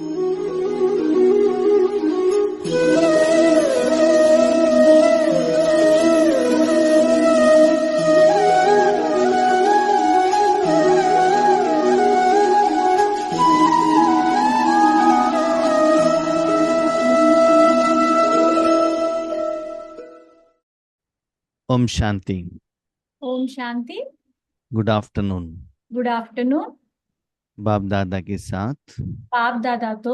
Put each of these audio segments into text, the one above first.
ओम Shanti. Om Shanti. Good afternoon. Good afternoon. Bap Dada के साथ बाप दादा तो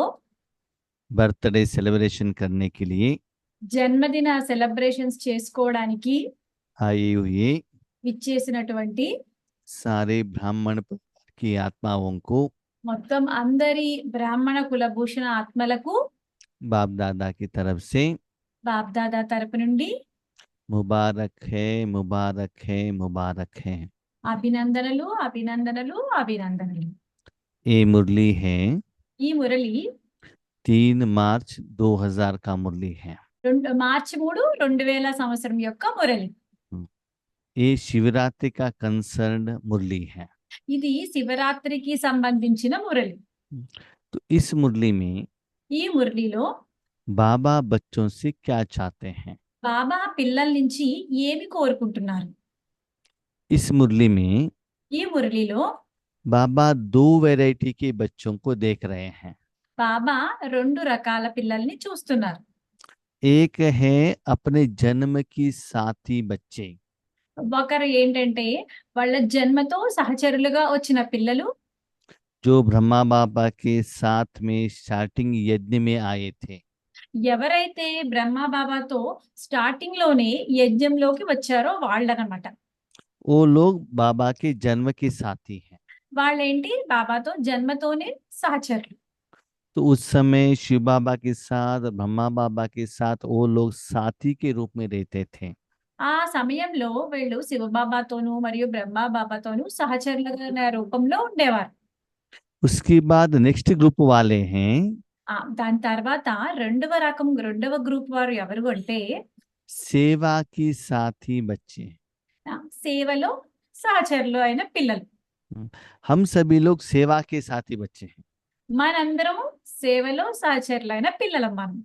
बर्थडे सेलिब्रेशन करने के लिए జన్మదిన సెలబ్రేషన్స్ చేసుకోవడానికి आए हुए విచ్చేసినటువంటి सारे ब्राह्मण परिवार की आत्माओं को మొత్తం అందరి బ్రాహ్మణ కులభూషణ ఆత్మలకు बाप दादा की तरफ से బాప్ దాదా తరపు నుండి मुबारक है, मुबारक है, मुबारक है। అభినందనలు అభినందనలు అభినందనలు। ये मुरली है ఈ మురళి 3 मार्च 2000 का मुरली है। మార్చి 3, 2000 సంవత్సరం యొక్క మురళి। ये शिवरात्रि का कंसर्न मुरली है। ఇది శివరాత్రికి సంబంధించిన మురళి। तो इस मुरली में ఈ మురళిలో बाबा बच्चों से क्या चाहते हैं? బాబా పిల్లల నుంచి ఏమి కోరుకుంటున్నారు? इस मुरली में ఈ మురళిలో बाबा 2 वैरायटी के बच्चों को देख रहे हैं। బాబా 2 రకాల పిల్లల్ని చూస్తున్నారు। एक है अपने जन्म की साथी बच्चे, ఒకరు ఏంటంటే వాళ్ళ జన్మతో సహచరులుగా వచ్చిన పిల్లలు, जो ब्रह्मा बाबा के साथ में स्टार्टिंग यज्ञ में आए थे। ఎవరైతే బ్రహ్మ బాబాతో స్టార్టింగ్ లోనే యజ్ఞంలోకి వచ్చారో వాళ్ళనమాట। वो लोग बाबा के जन्म के साथी हैं। వాళ్ళేంటి బాబాతో జన్మతోనే సహచరులు। तो उस समय शिव बाबा के साथ, ब्रह्मा बाबा के साथ वो लोग साथी के रूप में रहते थे। ఆ సమయంలో వీళ్ళు శివబాబాతోనూ మరియు బ్రహ్మ బాబాతోనూ సహచరుల రూపంలో ఉండేవారు। उसके बाद नेक्स्ट ग्रुप वाले हैं దాని తర్వాత రెండవ గ్రూప్ వారు ఎవరు అంటే सेवा की साथी बच्चे। సేవలో సహచరులు అయిన పిల్లలు। हम सभी लोग सेवा के साथी बच्चे हैं, మనందరము సేవలో సహచరులైన పిల్లలం మనం।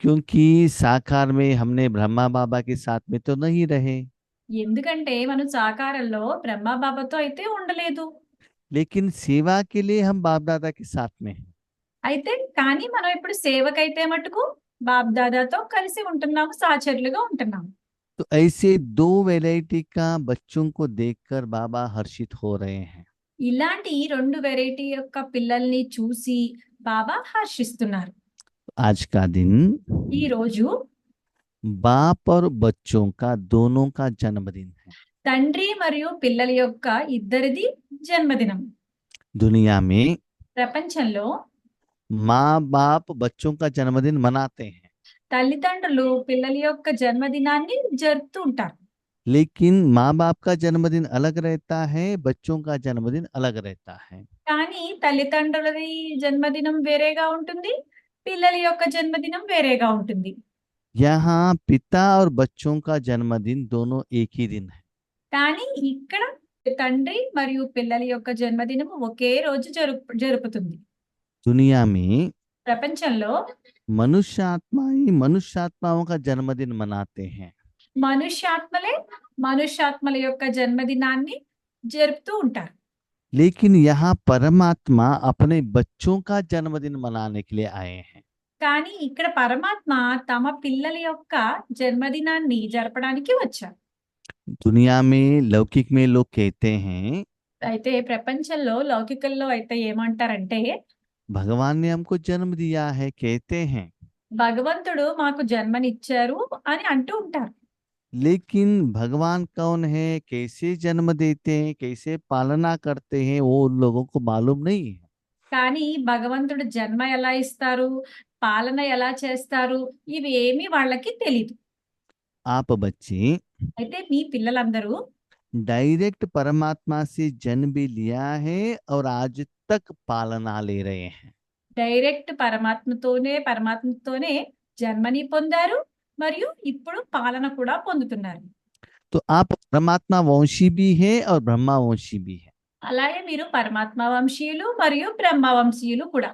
क्योंकि साकार में हमने ब्रह्मा बाबा के साथ में तो नहीं रहे, ఎందుకంటే మనం సాకారంలో బ్రహ్మ బాబాతో అయితే ఉండలేదు। लेकिन सेवा के लिए हम बाप दादा के साथ में हैं। అయితే కానీ మనం ఇప్పుడు సేవకైతే మటుకు బాప్ దాదాతో కలిసి ఉంటున్నాము, సహచరులుగా ఉంటున్నాము। तो ऐसे 2 वैरायटी का बच्चों को देखकर बाबा हर्षित हो रहे हैं। ఇలాంటి 2 వెరైటీ యొక్క పిల్లల్ని చూసి బాబా హర్షిస్తున్నారు। आज का दिन ఈ రోజు बाप और बच्चों का दोनों का जन्मदिन है। తండ్రి మరియు పిల్లల యొక్క ఇద్దరిది జన్మదినం। दुनिया में ప్రపంచంలో माँ बाप बच्चों का जन्मदिन मनाते हैं, తల్లిదండ్రులు పిల్లల యొక్క జన్మదినాన్ని జరుపుతూ ఉంటారు। लेकिन माँ बाप का जन्मदिन अलग रहता है, बच्चों का जन्मदिन अलग रहता है। కానీ తల్లిదండ్రులది జన్మదినం వేరేగా ఉంటుంది, పిల్లల యొక్క జన్మదినం వేరేగా ఉంటుంది। यहाँ पिता और बच्चों का जन्मदिन दोनों एक ही दिन है। కానీ ఇక్కడ తండ్రి మరియు పిల్లల యొక్క జన్మదినం ఒకే రోజు జరుపుతుంది। दुनिया में ప్రపంచంలో मनुष्य आत्मा ही मनुष्य आत्माओं का जन्मदिन मनाते हैं, మనుష్యాత్మలే మనుష్యాత్మల యొక్క జన్మదినాన్ని జరుపుతూ ఉంటారు। लेकिन यहाँ परमात्मा अपने बच्चों का जन्मदिन मनाने के लिए आए हैं। కానీ ఇక్కడ పరమాత్మ తమ పిల్లల యొక్క జన్మదినాన్ని జరపడానికి వచ్చారు। दुनिया में लौकिक में लोग कहते हैं అయితే ప్రపంచంలో లౌకికల్లో అయితే ఏమంటారంటే भगवान ने हमको जन्म दिया है, कहते हैं, భగవంతుడు మాకు జన్మనిచ్చారు అని అంటూ ఉంటారు। लेकिन भगवान कौन है, कैसे जन्म देते हैं, कैसे पालना करते हैं, वो उन लोगों को मालूम नहीं है। కానీ భగవంతుడు జన్మ ఎలా ఇస్తారు, పాలన ఎలా చేస్తారు, ఇవి ఏమీ వాళ్ళకి తెలియదు। आप बच्चे అయితే మీ పిల్లలందరూ डायरेक्ट परमात्मा से जन्म भी लिया है और आज तक पालना ले रहे हैं। డైరెక్ట్ పరమాత్మతోనే జన్మని పొందారు మరియు ఇప్పుడు పాలన కూడా పొందుతున్నారు। तो आप परमात्मा वंशी भी है और ब्रह्मा वंशी भी है। అలాగే మీరు పరమాత్మ వంశీయులు మరియు బ్రహ్మ వంశీయులు కూడా।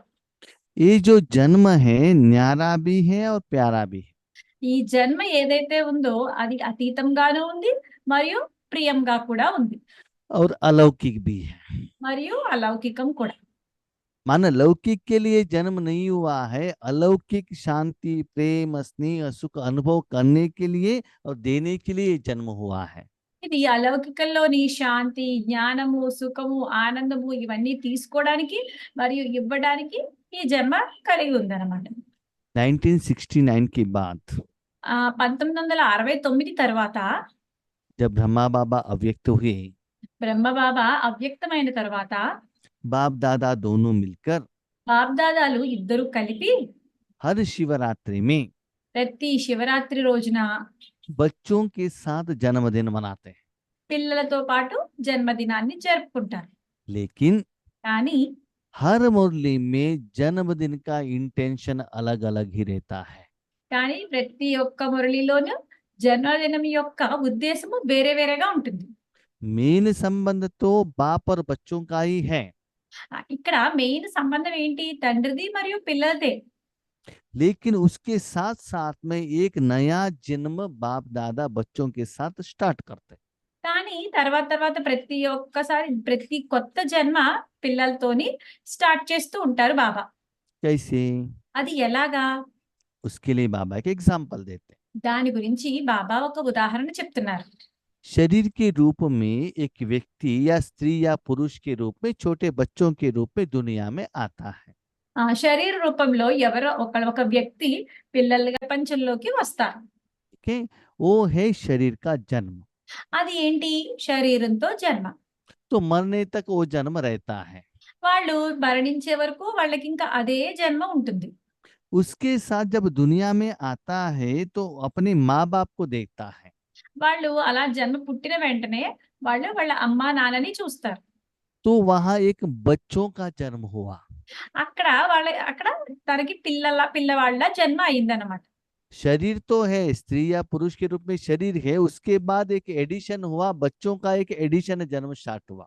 ये जो जन्म है न्यारा भी है और प्यारा भी है। ఈ జన్మ ఏదైతే ఉందో అది అతీతంగానూ ఉంది మరియు ప్రియంగా కూడా ఉంది और अलौकिक भी है। మరియు అలౌకికం కూడా. मानो लौकिक के लिए जन्म नहीं हुआ है, अलौकिक शांति प्रेम स्नेह सुख अनुभव करने के लिए और देने के लिए जन्म हुआ है। ఇది అలౌకికంలోని శాంతి, జ్ఞానము, సుఖము, ఆనందము ఇవన్నీ తీసుకోవడానికి మరియు ఇవ్వడానికి ఈ జన్మ కలిగి ఉందన్నమాట. 1969 के बाद 1969 తర్వాత जब ब्रह्मा बाबा अव्यक्त हुए, బ్రహ్మబాబా అవ్యక్తమైన తర్వాత बाप दादा दोनों मिलकर బాబ్దాదాలు ఇద్దరు కలిపి हर शिवरात्रि में ప్రతి శివరాత్రి రోజున बच्चों के साथ जन्मदिन मनाते हैं। పిల్లలతో పాటు జన్మదినాన్ని జరుపుకుంటారు. लेकिन కానీ हर मुरली में जन्मदिन का इंटेंशन अलग अलग ही रहता है। కానీ ప్రతి ఒక్క మురళిలోనూ జన్మదినం యొక్క ఉద్దేశము వేరే వేరేగా ఉంటుంది. मेन संबंध तो बाप और बच्चों का ही है, ఇక్కడ మెయిన్ సంబంధం ఏంటి? తండ్రిది మరియు పిల్లలదే. लेकिन उसके साथ साथ में एक नया जन्म बाप दादा बच्चों के साथ स्टार्ट करते हैं। కానీ తర్వాత తర్వాత ప్రతి ఒక్కసారి ప్రతి కొత్త జన్మ పిల్లలతోని స్టార్ట్ చేస్తూ ఉంటారు బాబా. कैसे? అది ఎలాగా? उसके लिए बाबा एक एग्जाम्पल देते हैं। దాని గురించి బాబా ఒక ఉదాహరణ చెప్తున్నారు. शरीर के रूप में एक व्यक्ति या स्त्री या पुरुष के रूप में छोटे बच्चों के रूप में दुनिया में आता है। శరీర రూపంలో ఎవరో ఒక వ్యక్తి పిల్లలుగా ప్రపంచంలోకి వస్తారు. ठीक है, वो है शरीर का जन्म। అది ఏంటి? శరీరంతో జన్మ. तो मरने तक वो जन्म रहता है। వాళ్ళు మరణించే వరకు వాళ్ళకి ఇంకా అదే జన్మ ఉంటుంది. उसके साथ जब दुनिया में आता है तो अपने माँ बाप को देखता है। వాళ్ళు అలా జన్మ పుట్టిన వెంటనే వాళ్ళు వాళ్ళ అమ్మా నాన్నని చూస్తారు. तो वहां एक बच्चों का जन्म हुआ। అక్కడ తనకి పిల్లవాళ్ళ జన్మ అయిందన్నమాట. शरीर तो है, स्त्री या पुरुष के रूप में शरीर है, उसके बाद एक एडिशन हुआ, बच्चों का एक एडिशन जन्म स्टार्ट हुआ।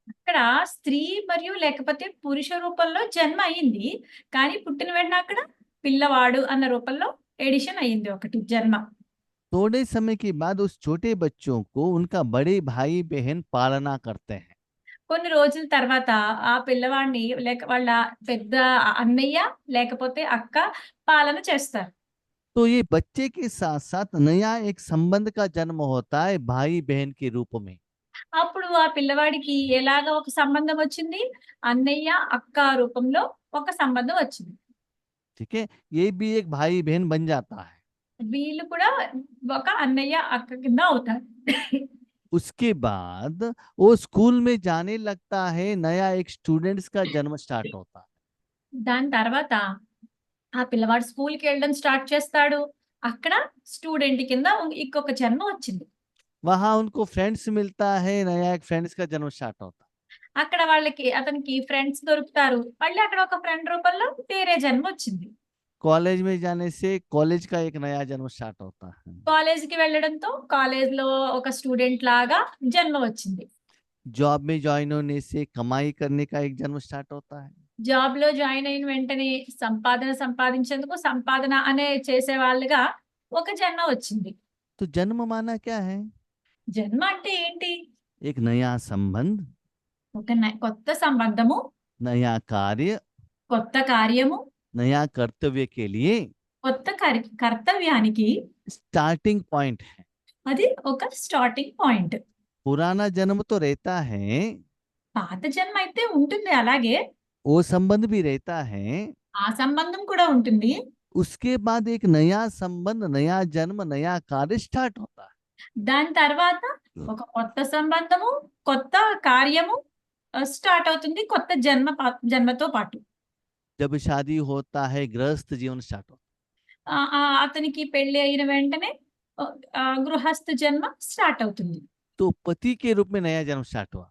అక్కడ స్త్రీ మరియు లేకపోతే పురుష రూపంలో జన్మ అయింది. కానీ పుట్టిన వెంటనే అక్కడ పిల్లవాడు అన్న రూపంలో ఎడిషన్ అయింది ఒకటి జన్మ. थोड़े समय के बाद उस छोटे बच्चों को उनका बड़े भाई बहन पालना करते हैं। కొన్ని రోజుల తర్వాత ఆ పిల్లవాడిని లేక వాళ్ళ పెద్ద అన్నయ్య లేకపోతే అక్క పాలన చేస్తారు. तो ये बच्चे के साथ साथ नया एक संबंध का जन्म होता है भाई बहन के रूप में। అప్పుడు ఆ పిల్లవాడికి ఎలాగా ఒక సంబంధం వచ్చింది? అన్నయ్య అక్క రూపంలో ఒక సంబంధం వచ్చింది. ठीक है, ये भी एक भाई बहन बन जाता है। వీళ్ళు కూడా ఒక అన్నయ్య అక్క కింద అవుతారు. उसके बाद वो स्कूल में जाने लगता है, नया एक स्टूडेंट्स का जन्म स्टार्ट होता है। దాని తర్వాత ఆ పిల్లవాడు స్కూల్కి వెళ్ళడం స్టార్ట్ చేస్తాడు. అక్కడ స్టూడెంట్ కింద ఇంకొక జన్మ వచ్చింది. वहां उनको फ्रेंड्स मिलता है, नया एक फ्रेंड्स का जन्म स्टार्ट होता है। అక్కడ అతనికి ఫ్రెండ్స్ దొరుకుతారు. మళ్ళీ అక్కడ ఒక ఫ్రెండ్ రూపంలో వేరే జన్మ వచ్చింది. कॉलेज में जाने से कॉलेज का एक नया जन्म स्टार्ट होता है। కాలేజీకి వెళ్ళడంతో కాలేజ్‌లో ఒక స్టూడెంట్ లాగా జన్మ వచ్చింది. जॉब में ज्वाइन होने से कमाई करने का एक जन्म स्टार्ट होता है। జాబ్‌లో జాయిన్ అయిన వెంటనే సంపాదించేందుకు సంపాదన అనే చేసే వాళ్ళుగా ఒక జన్మ వచ్చింది. तो जन्म माना क्या है? జన్మ అంటే ఏంటి? एक नया संबंध, ఒక కొత్త సంబంధము, नया कार्य, కొత్త కార్యము, नया कर्तव्य के लिए కొత్త కర్తవ్యానికి स्टार्टिंग पॉइंट है। అది ఒక స్టార్టింగ్ పాయింట్. पुराना जन्म तो रहता है, పాత జన్మ అయితే ఉంటుంది అలాగే. वो संबंध भी रहता है। ఆ సంబంధం కూడా ఉంటుంది. उसके बाद एक नया संबंध, नया जन्म, नया कार्य स्टार्ट होता है। దాని తర్వాత ఒక కొత్త సంబంధము, కొత్త కార్యము స్టార్ట్ అవుతుంది కొత్త జన్మతో పాటు. जब शादी होता है गृहस्थ जीवन स्टार्ट होता అతనికి పెళ్లి అయిన వెంటనే గృహస్థ జన్మ స్టార్ట్ అవుతుంది. है। तो पति के रूप में नया जन्म स्टार्ट हुआ।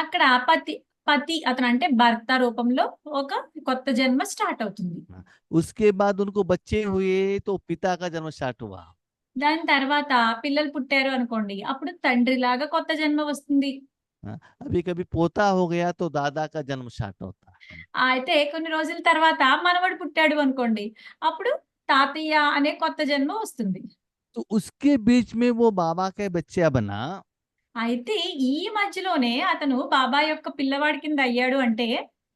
అక్కడ పతి అతను అంటే భర్త రూపంలో ఒక కొత్త జన్మ స్టార్ట్ అవుతుంది. उसके बाद उनको बच्चे हुए तो पिता का जन्म स्टार्ट हुआ। దాని తర్వాత పిల్లలు పుట్టారు అనుకోండి, అప్పుడు తండ్రిలాగా కొత్త జన్మ వస్తుంది. हाँ, अभी कभी पोता हो गया तो दादा का जन्म स्टार्ट होता है। అయితే కొన్ని రోజుల తర్వాత మనవడు పుట్టాడు అనుకోండి. అప్పుడు తాతయ్య అనే కొత్త జన్మ వస్తుంది. तो उसके बीच में वो बाबा का बच्चा बना, అయితే ఈ మధ్యలోనే అతను బాబాయ్ యొక్క పిల్లవాడి కింద అయ్యాడు అంటే,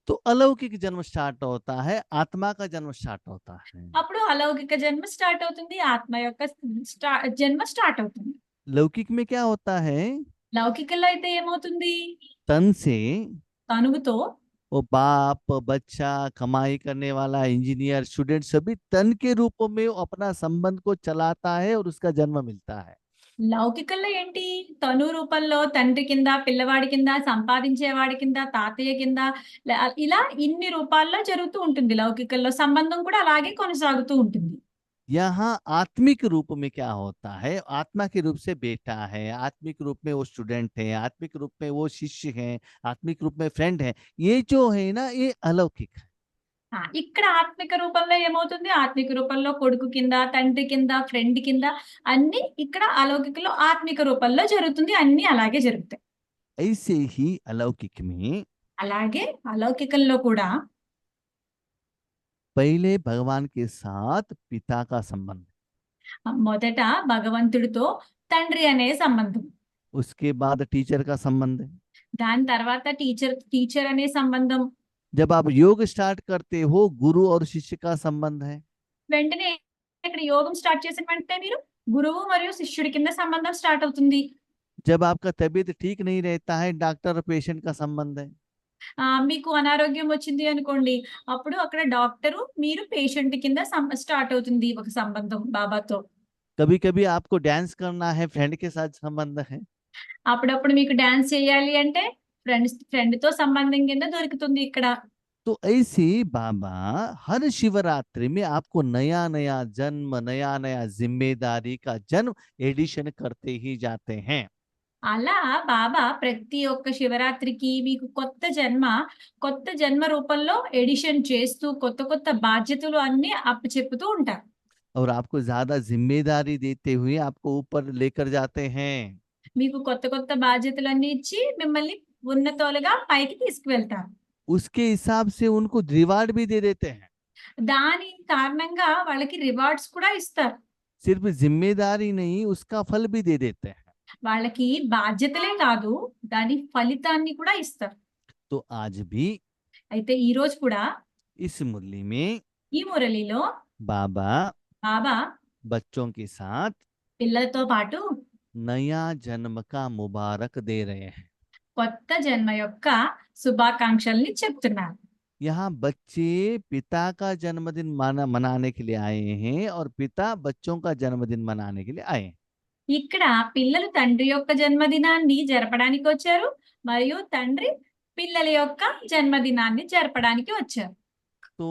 तो अलौकिक जन्म स्टार्ट होता है, आत्मा का जन्म स्टार्ट होता है। అప్పుడు అలౌకిక జన్మ స్టార్ట్ అవుతుంది. ఆత్మ యొక్క జన్మ స్టార్ట్ అవుతుంది. लौकिक में क्या होता है, లౌకికంలో అయితే ఏమవుతుంది? तन से తనువుతో वो बाप बच्चा कमाई करने वाला इंजीनियर स्टूडेंट सभी तन के रूप में वो अपना संबंध को चलाता है और उसका जन्म मिलता है। లౌకికంలో ఏంటి? తను రూపంలో తండ్రి కింద, పిల్లవాడి కింద, సంపాదించేవాడి కింద, తాతయ్య కింద ఇలా ఇన్ని రూపాల్లో జరుగుతూ ఉంటుంది లౌకికంలో. సంబంధం కూడా అలాగే కొనసాగుతూ ఉంటుంది. यहाँ आत्मिक रूप में क्या होता है, आत्मा के रूप से बेटा है, आत्मिक रूप में वो स्टूडेंट है, आत्मिक रूप में वो शिष्य है, आत्मिक रूप में फ्रेंड है, ये जो है ना ये अलौकिक है। ఇక్కడ ఆత్మిక రూపంలో ఏమవుతుంది? ఆత్మిక రూపంలో కొడుకు కింద, తండ్రి కింద, ఫ్రెండ్ కింద అన్నీ ఇక్కడ అలౌకికలో ఆత్మిక రూపంలో జరుగుతుంది. అన్నీ అలాగే జరుగుతాయి. ऐसे ही अलौकिक में అలాగే అలౌకికంలో కూడా पहले भगवान के साथ पिता का संबंध, మొదట భగవంతుడితో తండ్రి అనే సంబంధం. उसके बाद टीचर का संबंध है। దాని తర్వాత టీచర్ అనే సంబంధం. जब आप योग स्टार्ट करते हो गुरु और शिष्य का संबंध है। వెంటనే ఇక్కడ యోగం స్టార్ట్ చేసిన వెంటనే మీరు గురువు మరియు శిష్యుడి కింద సంబంధం స్టార్ట్ అవుతుంది. जब आपका तबीयत ठीक नहीं रहता है डॉक्टर और पेशेंट का संबंध है। మీకు అనారోగ్యం వచ్చింది అనుకోండి, అప్పుడు అక్కడ డాక్టరు, మీరు పేషెంట్ కింద స్టార్ట్ అవుతుంది ఒక సంబంధం బాబాతో. कभी कभी आपको डांस करना है फ्रेंड के साथ संबंध है। అప్పుడప్పుడు మీకు డాన్స్ చేయాలి అంటే ఫ్రెండ్‌తో సంబంధం కింద దొరుకుతుంది ఇక్కడ. तो ऐसे बाबा हर शिवरात्रि में आपको नया नया जन्म नया नया जिम्मेदारी का जन्म एडिशन करते ही जाते हैं। అలా బాబా ప్రతి ఒక్క శివరాత్రికి మీకు కొత్త జన్మ రూపంలో ఎడిషన్ చేస్తూ కొత్త కొత్త బాధ్యతలు అన్నీ అప్పచెప్పుతూ ఉంటారు. और आपको ज्यादा जिम्मेदारी देते हुए आपको ऊपर लेकर जाते हैं। మీకు కొత్త కొత్త బాధ్యతలన్నీ ఇచ్చి మిమ్మల్ని ఉన్నతోలుగా పైకి తీసుకువెళ్తారు. उसके हिसाब से उनको रिवार्ड भी दे देते हैं। దాని కారణంగా వాళ్ళకి రివార్డ్స్ కూడా ఇస్తారు. सिर्फ जिम्मेदारी नहीं उसका फल भी दे देते हैं। వాళ్ళకి బాధ్యతలే కాదు, దాని ఫలితాన్ని కూడా ఇస్తారు. तो आज भी అయితే ఈ రోజు కూడా इस मुरली में ఈ మురళిలో बाबा బాబా बच्चों के साथ పిల్లలతో పాటు नया जन्म का मुबारक दे रहे हैं। కొత్త జన్మ యొక్క శుభాకాంక్షల్ని చెప్తున్నారు. यहाँ बच्चे पिता का जन्मदिन मनाने के लिए आए हैं और पिता बच्चों का जन्मदिन मनाने के लिए आए हैं। ఇక్కడ పిల్లలు తండ్రి యొక్క జన్మదినాన్ని జరపడానికి వచ్చారు మరియు తండ్రి పిల్లల యొక్క జన్మదినాన్ని జరపడానికి వచ్చారు. तो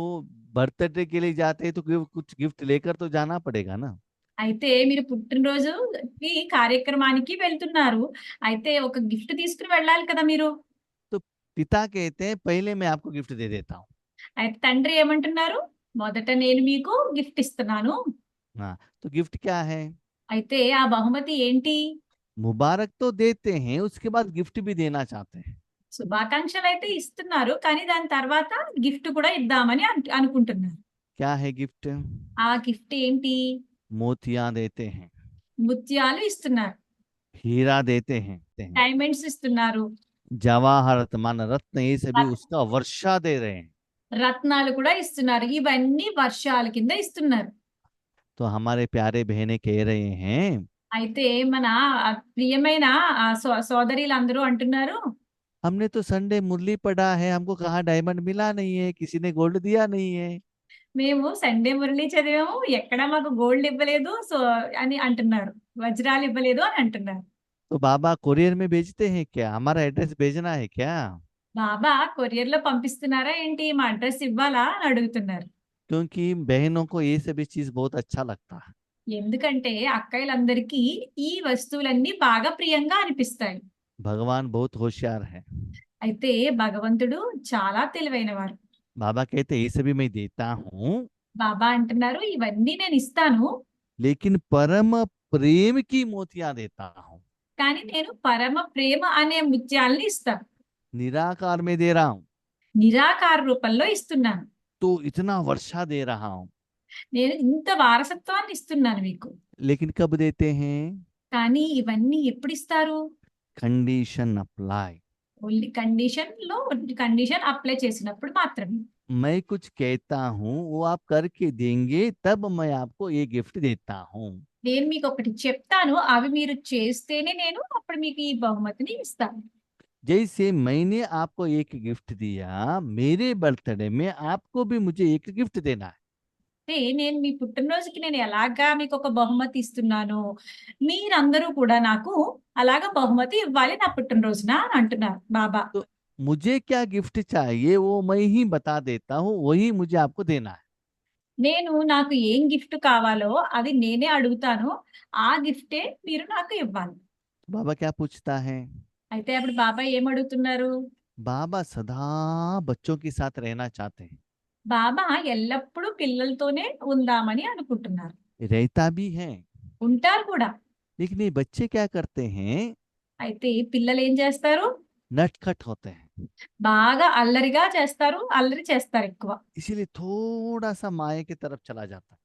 बर्थडे के लिए जाते हैं तो कुछ गिफ्ट लेकर तो जाना पड़ेगा ना। అయితే మీరు పుట్టినరోజుకి కార్యక్రమానికి వెళ్తున్నారు. అయితే ఒక గిఫ్ట్ తీసుకుని వెళ్ళాలి కదా మీరు. तो पिता कहते हैं पहले मैं आपको गिफ्ट दे देता हूँ। అయితే తండ్రి ఏమంటున్నారు? మొదట నేను మీకు గిఫ్ట్ ఇస్తున్నాను. हाँ, तो गिफ्ट क्या है? అయితే ఆ బహుమతి ఏంటి? मुबारक तो देते हैं उसके बाद गिफ्ट भी देना चाहते हैं। శుభాకాంక్షలు అయితే ఇస్తున్నారు, కానీ దాని తర్వాత గిఫ్ట్ కూడా ఇద్దామని అనుకుంటున్నారు. क्या है गिफ्ट? ఆ గిఫ్ట్ ఏంటి? मोतियां देते हैं, ముత్యాలు ఇస్తున్నారు, हीरा देते हैं, డైమండ్స్ ఇస్తున్నారు, जवाहरत मान रत्न ये सभी उसका वर्षा दे रहे हैं। రత్నాలు కూడా ఇస్తున్నారు. ఇవన్నీ వర్షాల కింద ఇస్తున్నారు. तो हमारे प्यारे बहनें कह रहे हैं అయితే మన ప్రియమైన సోదరీలందరూ అంటున్నారు, हमने तो संडे मुरली पढ़ा है हमको कहाँ डायमंड मिला नहीं है, किसी ने गोल्ड दिया नहीं है। మేము సండే మురళి చదివాము, ఎక్కడ మాకు గోల్డ్ ఇవ్వలేదు అని అంటున్నారు, వజ్రాలు ఇవ్వలేదు అని అంటున్నారు. तो बाबा कोरियर में भेजते हैं क्या? हमारा एड्रेस भेजना है क्या? బాబా కొరియర్ లో పంపిస్తున్నారా ఏంటి, మా అడ్రస్ ఇవ్వాలా అని అడుగుతున్నారు. क्योंकि बहनों को ये सभी चीज बहुत अच्छा लगता है। ఎందుకంటే అక్కయ్యలందరికీ ఈ వస్తువులన్నీ బాగా ప్రియంగా అనిపిస్తాయి. भगवान बहुत होशियार है। అయితే భగవంతుడు చాలా తెలివైనవారు. बाबा कहते ये सभी मैं देता हूँ బాబా అంటున్నారు, ఇవన్నీ నేను ఇస్తాను, लेकिन परम प्रेम की मोतियां देता हूँ। కానీ నేను పరమ ప్రేమ అనే ముత్యాల్ని ఇస్తాను. निराकार में दे रहा हूँ, నిరాకార రూపంలో ఇస్తున్నాను. तो इतना वर्षा दे रहा हूँ, నేను ఇంత వారసత్వాన్ని ఇస్తున్నాను మీకు. लेकिन कब देते हैं? కానీ ఇవన్నీ ఎప్పుడిస్తారు? Condition apply. Only condition apply చేసినప్పుడు మాత్రమే. मैं कुछ कहता हूँ, वो आप करके देंगे, तब मैं आपको ये गिफ्ट देता हूँ। నేను మీకు ఒకటి చెప్తాను, అవి మీరు చేస్తేనే నేను అప్పుడు మీకు ఈ బహుమతిని ఇస్తాను. जैसे मैंने आपको एक गिफ्ट दिया, मेरे बर्थडे में आपको भी मुझे एक गिफ्ट देना है। అంటే నేను మీ పుట్టినరోజుకి నేను ఎలాగా మీకు ఒక బహుమతి ఇస్తున్నానో, మీరందరూ కూడా నాకు అలాగా బహుమతి ఇవ్వాలి నా పుట్టినరోజున అని అంటున్నారు బాబా. तो मुझे क्या गिफ्ट चाहिए वो मैं ही बता देता हूँ, वही मुझे आपको देना है। నేను నాకు ఏం గిఫ్ట్ కావాలో అది నేనే అడుగుతాను. ఆ గిఫ్టే మీరు నాకు ఇవ్వాలి. बाबा क्या पूछता है? అయితే అప్పుడు బాబా ఏం అడుగుతున్నారు? बाबा सदा बच्चों के साथ रहना चाहते हैं, బాబా ఎల్లప్పుడూ పిల్లలతోనే ఉందామని అనుకుంటున్నారు. रहता भी है, ఉంటారు కూడా. लेकिन ये बच्चे क्या करते हैं? అయితే పిల్లలు ఏం చేస్తారు? नटखट होते हैं, బాగా అల్లరిగా చేస్తారు. అల్లరి చేస్తారు ఎక్కువ. इसीलिए थोड़ा सा माया की तरफ चला जाता है।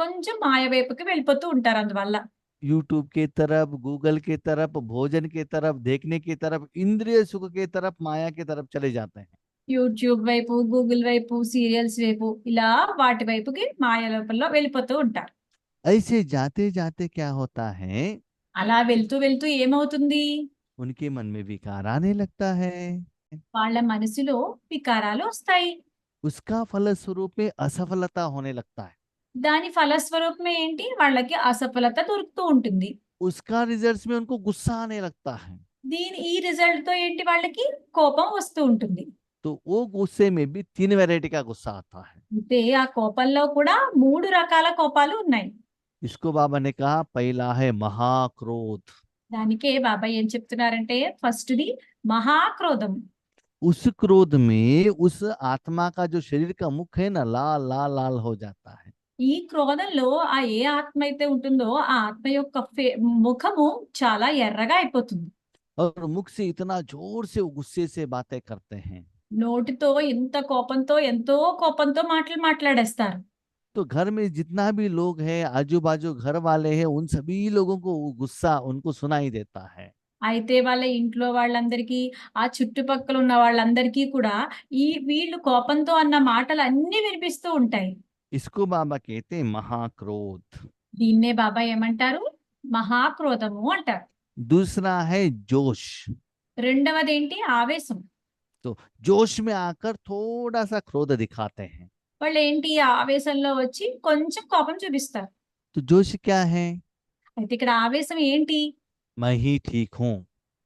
కొంచెం మాయ వైపుకి వెళ్ళిపోతూ ఉంటారు అందువల్ల. यूट्यूब के तरफ, गूगल के तरफ, भोजन के तरफ, देखने की तरफ, इंद्रिय सुख के तरफ, माया की तरफ चले जाते हैं। యూట్యూబ్ వైపు, గూగుల్ వైపు, సీరియల్స్ వైపు ఇలా వాటి వైపుకి మాయ లోపల వెళ్ళిపోతూ ఉంటారు. ऐसे जाते जाते क्या होता है? అలా వెళ్తూ వెళ్తూ ఏమవుతుంది? उनके मन में विकार आने लगता है, వాళ్ళ మనసులో వికారాలు వస్తాయి. उसका फलस्वरूप में असफलता होने लगता है, దాని ఫలస్వరూపం ఏంటి? వాళ్ళకి అసఫలత దొరుకుతూ ఉంటుంది. उसका रिजल्ट्स में उनको गुस्सा आने लगता है। ఈ రిజల్ట్ తో ఏంటి? వాళ్ళకి కోపం వస్తూ ఉంటుంది. तो वो गुस्से में भी 3 वैरायटी का गुस्सा आता है। అంటే ఆ కోపంలో కూడా 3 రకాల కోపాలు ఉన్నాయి. इसको बाबा ने कहा पहला है महाक्रोध। దానికే బాబా ఏం చెప్తున్నారంటే ఫస్ట్‌ది మహాక్రోధం. उस क्रोध में उस आत्मा का जो शरीर का मुख है ना, लाल लाल लाल हो जाता है। ఈ క్రోధంలో ఆ ఏ ఆత్మ అయితే ఉంటుందో ఆ ఆత్మ యొక్క ముఖము చాలా ఎర్రగా అయిపోతుంది. और मुख से इतना जोर से वो गुस्से से बातें करते हैं, నోటితో ఇంత కోపంతో ఎంతో కోపంతో మాటలు మాట్లాడేస్తారు. तो घर में जितना भी लोग हैं, आजू बाजू घर वाले हैं, उन सभी लोगों को वो गुस्सा उनको सुनाई देता है। అయితే వాళ్ళ ఇంట్లో వాళ్ళందరికీ, ఆ చుట్టుపక్కల ఉన్న వాళ్ళందరికీ కూడా వీళ్ళు కోపంతో అన్న మాటలు అన్నీ వినిపిస్తూ ఉంటాయి. इसको बाबा कहते हैं महाक्रोध। దీన్నే బాబా ఏమంటారు? మహాక్రోధము అంటారు. दूसरा है जोश। రెండవదేంటి? ఆవేశం. तो जोश में आकर थोड़ा सा क्रोध दिखाते हैं। వాళ్ళు ఏంటి? ఆవేశంలో వచ్చి కొంచెం కోపం చూపిస్తారు. तो जोश क्या है? అయితే ఇక్కడ ఆవేశం ఏంటి? मैं ही ठीक हूँ,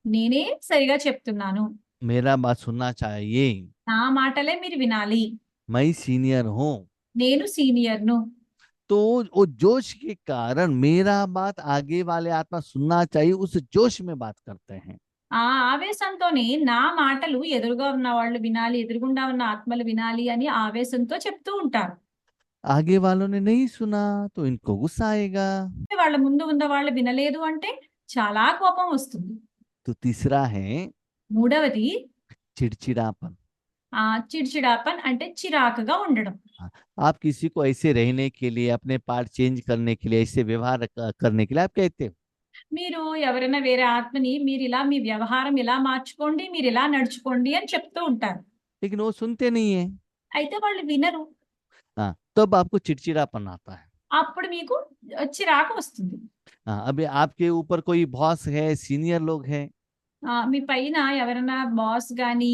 నేనే సరిగా చెప్తున్నాను. मेरा बात सुनना चाहिए, నా మాటలే మీరు వినాలి. मैं सीनियर हूँ। నేను సీనియర్‌ను. तो वो जोश के कारण मेरा बात आगे वाले आत्मा सुनना चाहिए, उस जोश में बात करते हैं। ఆ ఆవేశంతోనే నా మాటలు ఎదురుగా ఉన్న వాళ్ళు వినాలి, ఎదురుగుండా ఉన్న ఆత్మలు వినాలి అని ఆవేశంతో చెప్తూ ఉంటారు. आगे वालों ने नहीं सुना तो इनको गुस्सा आएगा। వాళ్ళ ముందు ఉన్న వాళ్ళు వినలేదు అంటే చాలా కోపం వస్తుంది. तो तीसरा है మూడవది चिड़चिड़ापन। చిడ్చిడాపన్ అంటే చిరాకుగా ఉండడం. आप किसी को ऐसे रहने के लिए, अपने पार्ट चेंज करने के लिए, ऐसे व्यवहार करने के लिए आप कहते हो, మీరు ఎవరైనా వేరే ఆత్మని మీరు ఇలా మీ వ్యవహారం ఇలా మార్చుకోండి, మీరు ఇలా నడుచుకోండి అని చెప్తూ ఉంటారు. लेकिन वो सुनते नहीं है। అయితే వాళ్ళు వినరు. हाँ, तब आपको चिड़चिड़ापन आता है। అప్పుడు మీకు చిరాకు వస్తుంది. हाँ, अभी आपके ऊपर कोई बॉस है, सीनियर लोग हैं, మీ పైన ఎవరైనా బాస్ గాని,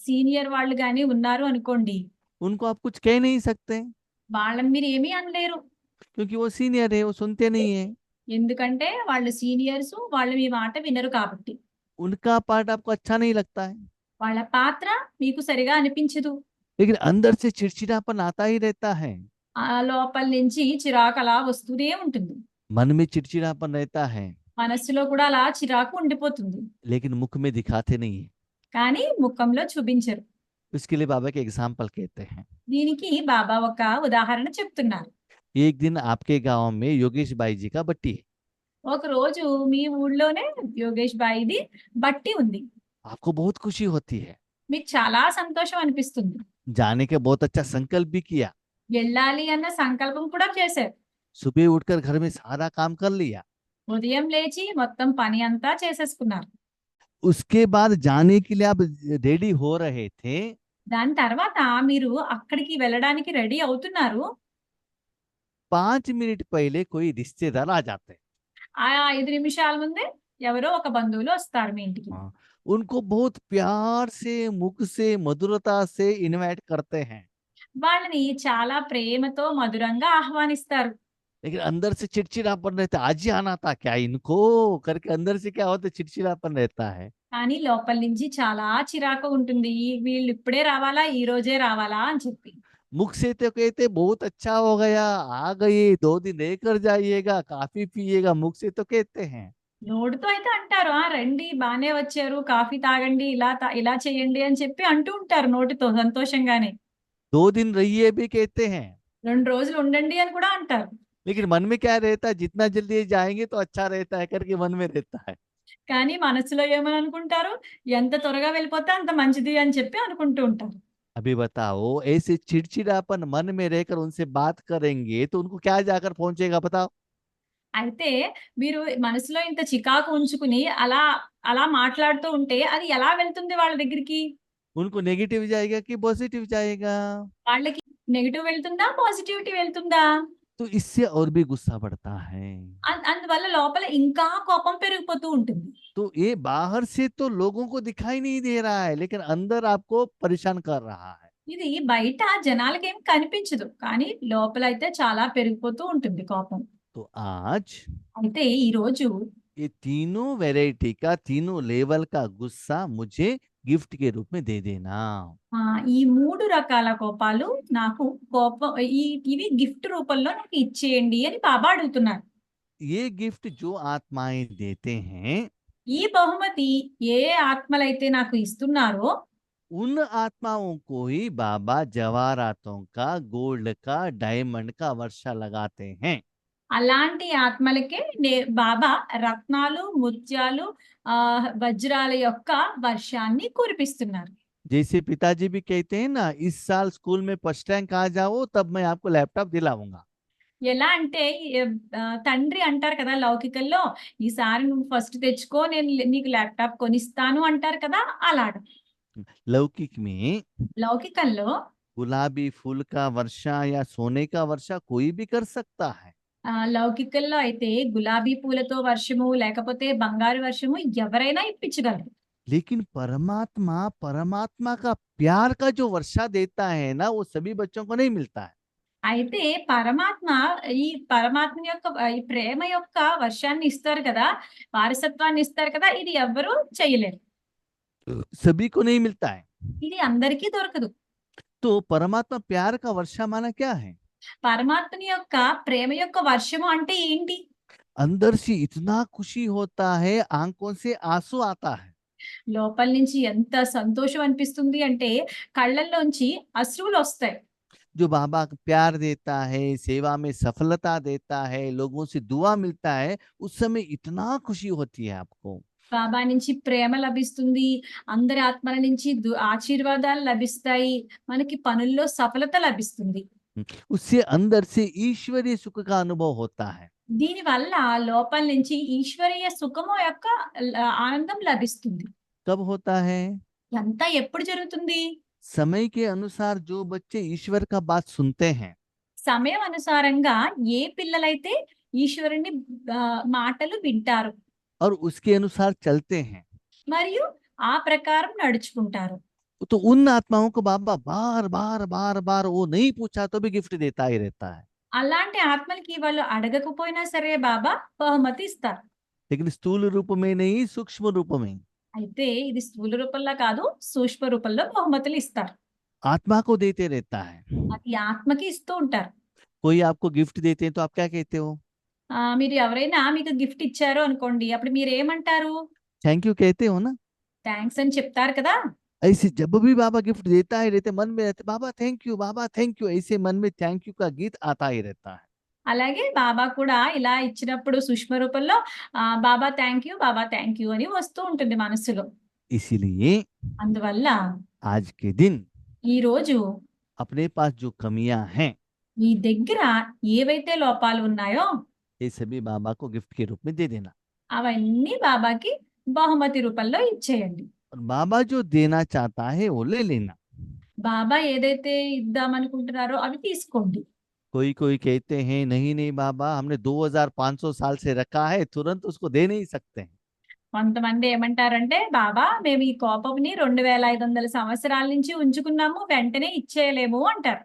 సీనియర్ వాళ్ళు గాని ఉన్నారు అనుకోండి. उनको आप कुछ कह नहीं सकते, వాళ్ళని మీరు ఏమీ అనలేరు. क्योंकि वो सीनियर है, वो सुनते नहीं है। ఎందుకంటే వాళ్ళు సీనియర్స్, వాళ్ళు మీ మాట వినరు కాబట్టి. उनका पार्ट आपको अच्छा नहीं लगता है, వాళ్ళ పాత్ర మీకు సరిగా అనిపించదు. लेकिन अंदर से चिड़चिड़ापन आता ही रहता है। ఆ లోపల నుంచి చిరాకు అలా వస్తూనే ఉంటుంది. मन में चिड़चिड़ापन रहता है, మనస్సులో కూడా అలా చిరాకు ఉండిపోతుంది. लेकिन मुख में दिखाते नहीं है। కానీ ముఖంలో చూపించరు. उसके लिए बाबा के एग्जाम्पल कहते हैं। దీనికి బాబా ఒక ఉదాహరణ చెప్తున్నారు. एक दिन आपके गांव में योगेश भाई जी का बट्टी है। ఒక రోజు మీ ఊళ్ళోనే యోగేష్ బాయిది బట్టి ఉంది. आपको बहुत खुशी होती है, మీకు చాలా సంతోషం అనిపిస్తుంది. जाने के बहुत अच्छा संकल्प भी किया, వెళ్ళాలి అన్న సంకల్పం కూడా చేశారు. सुबह उठकर घर में सारा काम कर लिया। ఉదయం లేచి మొత్తం పని అంతా చేసేసుకున్నారు. उसके बाद जाने के लिए आप रेडी हो रहे थे, దాని తర్వాత మీరు అక్కడికి వెళ్ళడానికి రెడీ అవుతున్నారు. 5 मिनट पहले कोई रिश्तेदार आ जाते हैं। ఆ 5 నిమిషాల ముందే ఎవరో ఒక బంధువులు వస్తారు మీ ఇంటికి. हाँ, उनको बहुत प्यार से, मुख से, मधुरता से इनवाइट करते हैं, వాళ్ళని చాలా ప్రేమతో మధురంగా ఆహ్వానిస్తారు. लेकिन अंदर से चिड़चिड़ापन रहता है, आज ही आना था क्या इनको करके अंदर से क्या होता है, चिड़चिड़ापन रहता है। కానీ లోపల నుంచి చాలా చిరాకు ఉంటుంది. వీళ్ళు ఇప్పుడే రావాలా? ఈ రోజే రావాలా? అని చెప్పి. मुख से तो कहते बहुत अच्छा हो गया, आ गए, 2 दिन रहकर जाइएगा, काफी पिएगा, मुख से तो कहते हैं। నోటితో అయితే అంటారు. "ఆ! రండి బానే వచ్చారు. కాఫీ తాగండి. ఇలా చేయండి" అని చెప్పి అంటూ ఉంటారు నోటితో సంతోషంగానే. 2 दिन रहिए भी कहते हैं, 2 రోజులు ఉండండి అని కూడా అంటారు. लेकिन मन में क्या रहता है, जितना जल्दी जाएंगे तो अच्छा रहता है करके मन में रहता है। కానీ మనసులో ఏమని అనుకుంటారు? ఎంత త్వరగా వెళ్ళిపోతే అంత మంచిది అని చెప్పి అనుకుంటూ ఉంటారు. अभी बताओ, ऐसे चिड़चिड़ापन मन में रहकर उनसे बात करेंगे तो उनको क्या जाकर पहुंचेगा बताओ। అయితే మీరు మనసులో ఇంత చికాకు ఉంచుకుని అలా మాట్లాడుతూ ఉంటే అది ఎలా వెళ్తుంది వాళ్ళ దగ్గరికి? उनको नेगेटिव जाएगा कि पॉजिटिव जाएगा? వాళ్ళకి నెగెటివ్ వెళ్తుందా? పాజిటివిటీ వెళ్తుందా? तो इससे और भी गुस्सा बढ़ता है। అందువల్ల లోపల ఇంకా కోపం పెరిగిపోతూ ఉంటుంది. तो ये बाहर से तो लोगों को दिखाई नहीं दे रहा है, लेकिन अंदर आपको परेशान कर रहा है। ఇది బయట జనాలకేం కనిపించదు. కానీ లోపలైతే చాలా పెరిగిపోతూ ఉంటుంది కోపం. तो आज అయితే ఈరోజు ये तीनों वैरायटी का, तीनों लेवल का गुस्सा मुझे गिफ्ट के रूप में दे देना। ఈ 3 రకాల కోపాలు నాకు ఇవి గిఫ్ట్ రూపంలో నాకు ఇచ్చేయండి అని బాబా అడుగుతున్నారు. ये गिफ्ट जो आत्माएं देते हैं, ఈ బహుమతి ఏ ఆత్మలైతే నాకు ఇస్తున్నారో उन आत्माओं को ही बाबा जवाहरातों का, गोल्ड का, डायमंड का वर्षा लगाते हैं। అలాంటి ఆత్మలకే బాబా రత్నాలు, ముత్యాలు, వజ్రాల యొక్క వర్షాన్ని కురిపిస్తున్నారు. जैसे पिताजी भी कहते हैं ना, इस साल स्कूल में फर्स्ट रैंक आ जाओ तब मैं आपको लैपटॉप दिलाऊंगा। ఎలా అంటే తండ్రి అంటారు కదా లౌకికంలో, "ఈసారి నువ్వు ఫస్ట్ తెచ్చుకో నేను నీకు ల్యాప్‌టాప్ కొనిస్తాను" అంటారు కదా! అలాగా. लौकिक में లౌకికంలో गुलाबी फूल का वर्षा या सोने का वर्षा कोई भी कर सकता है, లౌకికంలో అయితే గులాబీ పూలతో వర్షము, లేకపోతే బంగారు వర్షము ఎవరైనా ఇప్పించగలరు. लेकिन परमात्मा, परमात्मा का प्यार का जो वर्षा देता है ना, वो सभी बच्चों को नहीं मिलता है। అయితే ఈ పరమాత్మ యొక్క ఈ ప్రేమ యొక్క వర్షాన్ని ఇస్తారు కదా! వారసత్వాన్ని ఇస్తారు కదా! ఇది ఎవ్వరూ చేయలేరు. सभी को नहीं मिलता है। ఇది అందరికీ దొరకదు. तो परमात्मा प्यार का वर्षा माना क्या है? పరమాత్ముని యొక్క ప్రేమ యొక్క వర్షము అంటే ఏంటి? अंदर से इतना खुशी होता है, आंखों से आंसू आता है। లోపల నుంచి ఎంత సంతోషం అనిపిస్తుంది అంటే కళ్ళల్లోంచి అశ్రువులొస్తాయి. जो बाबा का प्यार देता है, सेवा में सफलता देता है, लोगों से दुआ मिलता है, उस समय इतना खुशी होती है आपको। బాబా నుంచి ప్రేమ లభిస్తుంది. అందరి ఆత్మల నుంచి ఆశీర్వాదాలు లభిస్తాయి. మనకి పనుల్లో సఫలత లభిస్తుంది. उससे अंदर से ईश्वरीय सुख का अनुभव होता है। దీనివల్ల లోపల నుంచి ఈశ్వరీయ సుఖము యొక్క ఆనందం లభిస్తుంది. कब होता है? ఇదంతా ఎప్పుడు జరుగుతుంది? समय के अनुसार जो बच्चे ईश्वर का बात सुनते हैं, సమయం అనుసారంగా ఏ పిల్లలైతే ఈశ్వరుని మాటలు వింటారు और उसके अनुसार चलते हैं, మరియు ఆ ప్రకారం నడుచుకుంటారు. तो उन आत्माओं को बाबा बार बार बार बार वो नहीं पूछा तो भी गिफ्ट देता ही रहता है। అలాంటి ఆత్మలకి వాళ్ళు అడగకపోయినా సరే బాబా బహుమతి ఇస్తారు. लेकिन स्थूल रूप में नहीं, सूक्ष्म रूप में అయితే ఇది స్థూల రూపంలో కాదు, సూక్ష్మ రూపంలో బహుమతులు ఇస్తారు. आत्मा को देते रहता है। అది ఆత్మకి ఇస్తూ ఉంటారు. कोई आपको गिफ्ट देते हैं तो आप क्या कहते हो? మీరు ఎవరైనా మీకు గిఫ్ట్ ఇచ్చారు అనుకోండి, అప్పుడు మీరేమంటారు? थैंक यू कहते हो ना? థాంక్స్ అని చెప్తారు కదా! ऐसे जब भी बाबा गिफ्ट देता ही रहते, मन में रहते Baba thank you, Baba thank you, ऐसे मन में थैंक यू का गीत आता ही रहता है। అలాగే బాబా కూడా ఇలా ఇచ్చినప్పుడు సూక్ష్మ రూపంలో బాబా థ్యాంక్ యూ అని వస్తూ ఉంటుంది మనస్సులో. इसीलिए అందువల్ల आज के दिन ఈ రోజు अपने पास जो कमियां हैं మీ దగ్గర ఏవైతే లోపాలు ఉన్నాయో ये सभी बाबा को गिफ्ट के रूप में दे देना। అవన్నీ బాబాకి బహుమతి రూపంలో ఇచ్చేయండి. और बाबा जो देना चाहता है वो ले लेना। బాబా ఏదైతే ఇద్దామనుకుంటున్నారో అవి తీసుకోండి. कोई कोई कहते हैं नहीं नहीं बाबा हमने 2500 साल से रखा है, तुरंत उसको दे नहीं सकते हैं। కొంతమంది ఏమంటారంటే, బాబా మేము ఈ కోపంని 2500 సంవత్సరాల నుంచి ఉంచుకున్నాము, వెంటనే ఇచ్చేయలేము అంటారు.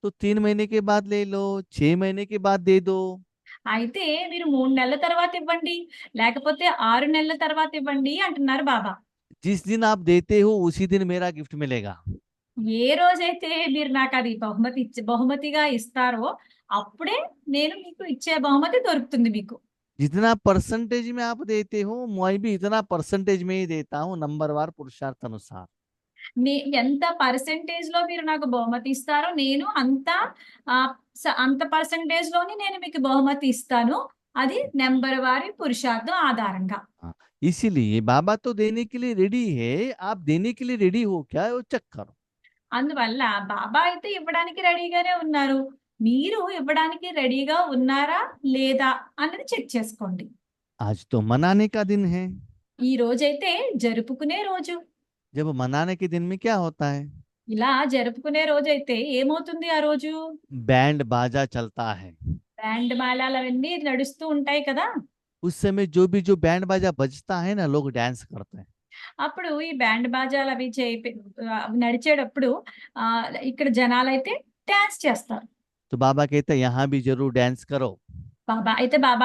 तो 3 महीने के बाद ले लो, 6 महीने के बाद दे दो। అయితే మీరు 3 నెలల తర్వాత ఇవ్వండి, లేకపోతే 6 నెలల తర్వాత ఇవ్వండి అంటున్నారు బాబా. जिस दिन आप देते हो उसी दिन मेरा गिफ्ट मिलेगा। ఏ రోజైతే మీరు నాకది బహుమతిగా ఇస్తారో, అప్పుడే నేను మీకు ఇచ్చే బహుమతి దొరుకుతుంది మీకు. जितना परसेंटेज में आप देते हो मैं भी इतना परसेंटेज में ही देता हूँ, नंबरवार पुरुषार्थ अनुसार। ఎంత పర్సెంటేజ్‌లో మీరు నాకు బహుమతి ఇస్తారో, నేను అంత పర్సెంటేజ్‌లోని నేను మీకు బహుమతి ఇస్తాను. అది నంబర్ వారి పురుషార్థం ఆధారంగా. हाँ, इसीलिए बाबा तो देने के लिए रेडी है, आप देने के लिए रेडी हो क्या वो चेक करो। అందువల్ల బాబా అయితే ఇవ్వడానికి రెడీగానే ఉన్నారు. మీరు ఇవ్వడానికి రెడీగా ఉన్నారా? లేదా? అన్నది చెక్ చేసుకోండి. आज तो मनाने का दिन है। ఈ రోజైతే జరుపుకునే రోజు. जब मनाने के दिन में क्या होता है? ఇలా జరుపుకునే రోజైతే ఏమవుతుంది ఆ రోజు? बैंड बाजा चलता है। బ్యాండ్ మేళాలవన్నీ నడుస్తూ ఉంటాయి కదా! उस समय जो बैंड बाजा बजता है ना, लोग डांस करते हैं। అప్పుడు ఈ బ్యాండ్ బాజాలవి నడిచేటప్పుడు ఇక్కడ జనాలైతే డాన్స్ చేస్తారు. तो बाबा कहते हैं यहाँ भी जरूर डांस करो। బాబా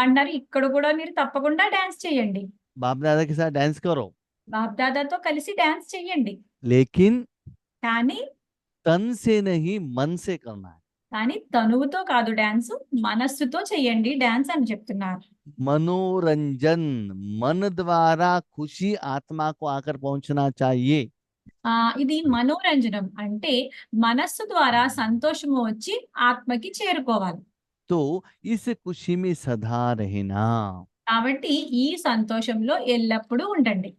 అంటారు, ఇక్కడ కూడా మీరు తప్పకుండా డాన్స్ చేయండి. बाप दादा के साथ डांस करो, బాప్ దాదాతో కలిసి డాన్స్ చెయ్యండి. लेकिन కానీ तन से नहीं मन से करना है। తనువుతో కాదు డాన్సు, మనస్సుతో చెయ్యండి డాన్స్ అని చెప్తున్నారు. मनोरंजन, मन द्वारा खुशी आत्मा को आकर पहुंचना चाहिए। ఇది మనోరంజనం అంటే మనస్సు ద్వారా సంతోషము వచ్చి ఆత్మకి చేరుకోవాలి. तो इस खुशी में सदा रहना, కాబట్టి ఈ సంతోషంలో ఎల్లప్పుడూ ఉండండి.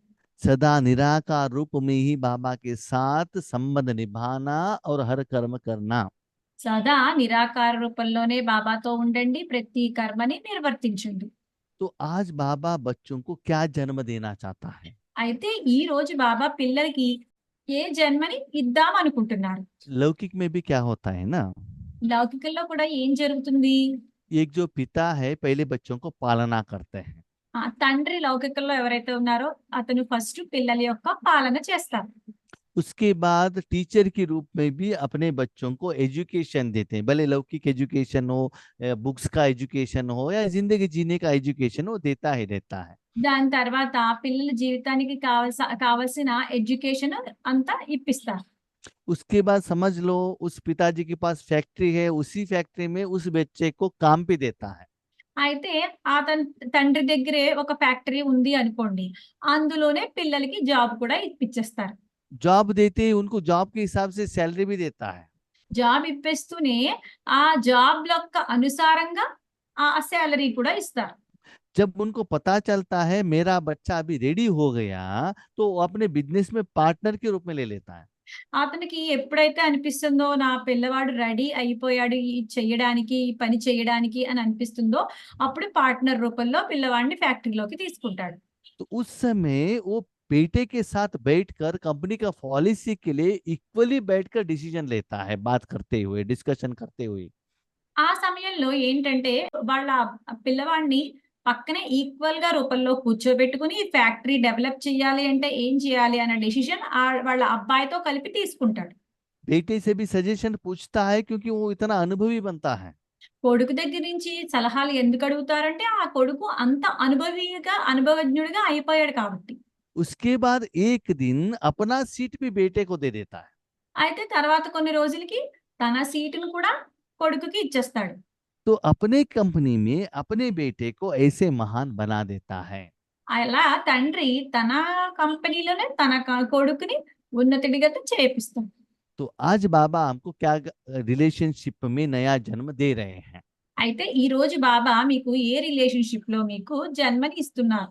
सदा निराकार रूप में ही बाबा के साथ संबंध निभाना और हर कर्म करना। సదా నిరాకార రూపంలోనే బాబాతో ఉండండి, ప్రతి కర్మని నిర్వర్తించండి. तो आज बाबा बच्चों को क्या जन्म देना चाहता है? అయితే ఈ రోజు బాబా పిల్లలకి ఏ జన్మని ఇద్దాం అనుకుంటున్నారు? लौकिक में भी क्या होता है ना, లౌకికంలో కూడా ఏం జరుగుతుంది? एक जो पिता है पहले बच्चों को पालना करते हैं, తండ్రి లౌకికంలో ఎవరైతే ఉన్నారో అతను ఫస్ట్ పిల్లల యొక్క పాలన చేస్తారు. उसके बाद टीचर के रूप में भी अपने बच्चों को एजुकेशन देते हैं, भले लौकिक एजुकेशन हो, बुक्स का एजुकेशन हो या जिंदगी जीने का एजुकेशन हो, देता ही रहता है। దాని తర్వాత పిల్లల జీవితానికి కావాల్సిన ఎడ్యుకేషన్ అంతా ఇప్పిస్తారు. उसके बाद समझ लो उस पिताजी के पास फैक्ट्री है, उसी फैक्ट्री में उस बच्चे को काम भी देता है। అయితే తండ్రి దగ్గరే ఒక ఫ్యాక్టరీ ఉంది అనుకోండి, అందులోనే పిల్లలకి జాబ్ కూడా ఇప్పించేస్తారు. जॉब देते ही उनको जॉब के हिसाब से सैलरी भी देता है। జాబ్ ఇప్పిస్తూనే ఆ జాబ్ యొక్క అనుసారంగా ఆ సాలరీ కూడా ఇస్తారు. जब उनको पता चलता है मेरा बच्चा अभी रेडी हो गया, तो वो अपने बिजनेस में पार्टनर के रूप में ले लेता है। అతనికి ఎప్పుడైతే అనిపిస్తుందో నా పిల్లవాడు రెడీ అయిపోయాడు ఈ చెయ్యడానికి, ఈ పని చేయడానికి అని అనిపిస్తుందో, అప్పుడు పార్ట్నర్ రూపంలో పిల్లవాడిని ఫ్యాక్టరీలోకి తీసుకుంటాడు. तो उस समय वो बेटे के साथ बैठकर कंपनी का पॉलिसी के लिए इक्वली बैठकर डिसीजन लेता है, बात करते हुए, डिस्कशन करते हुए। ఆ సమయంలో ఏంటంటే వాళ్ళ పిల్లవాడిని పక్కనే ఈక్వల్ గా రూపంలో కూర్చోబెట్టుకుని ఫ్యాక్టరీ డెవలప్ చేయాలి అంటే ఏం చేయాలి అన్న డెసిషన్ వాళ్ళ అబ్బాయితో కలిపి తీసుకుంటాడు. बेटे से भी सजेशन पूछता है क्योंकि वो इतना अनुभवी बनता है। కొడుకు దగ్గర నుంచి సలహాలు ఎందుకు అడుగుతారంటే ఆ కొడుకు అంత అనుభవజ్ఞుడిగా అయిపోయాడు కాబట్టి. उसके बाद एक दिन अपना सीट भी बेटे को दे देता है। అయితే తర్వాత కొన్ని రోజులకి తన సీటును కూడా కొడుకుకి ఇచ్చేస్తాడు. तो अपने कंपनी में अपने बेटे को ऐसे महान बना देता है। అలా తండ్రి తన కంపెనీలోనే తన కొడుకుని ఉన్నతుడిగా చేపిస్తాడు. तो आज बाबा हमको क्या रिलेशनशिप में नया जन्म दे रहे हैं? అయితే ఈ రోజు బాబా మీకు ఏ రిలేషన్‌షిప్‌లో మీకు జన్మని ఇస్తున్నారు?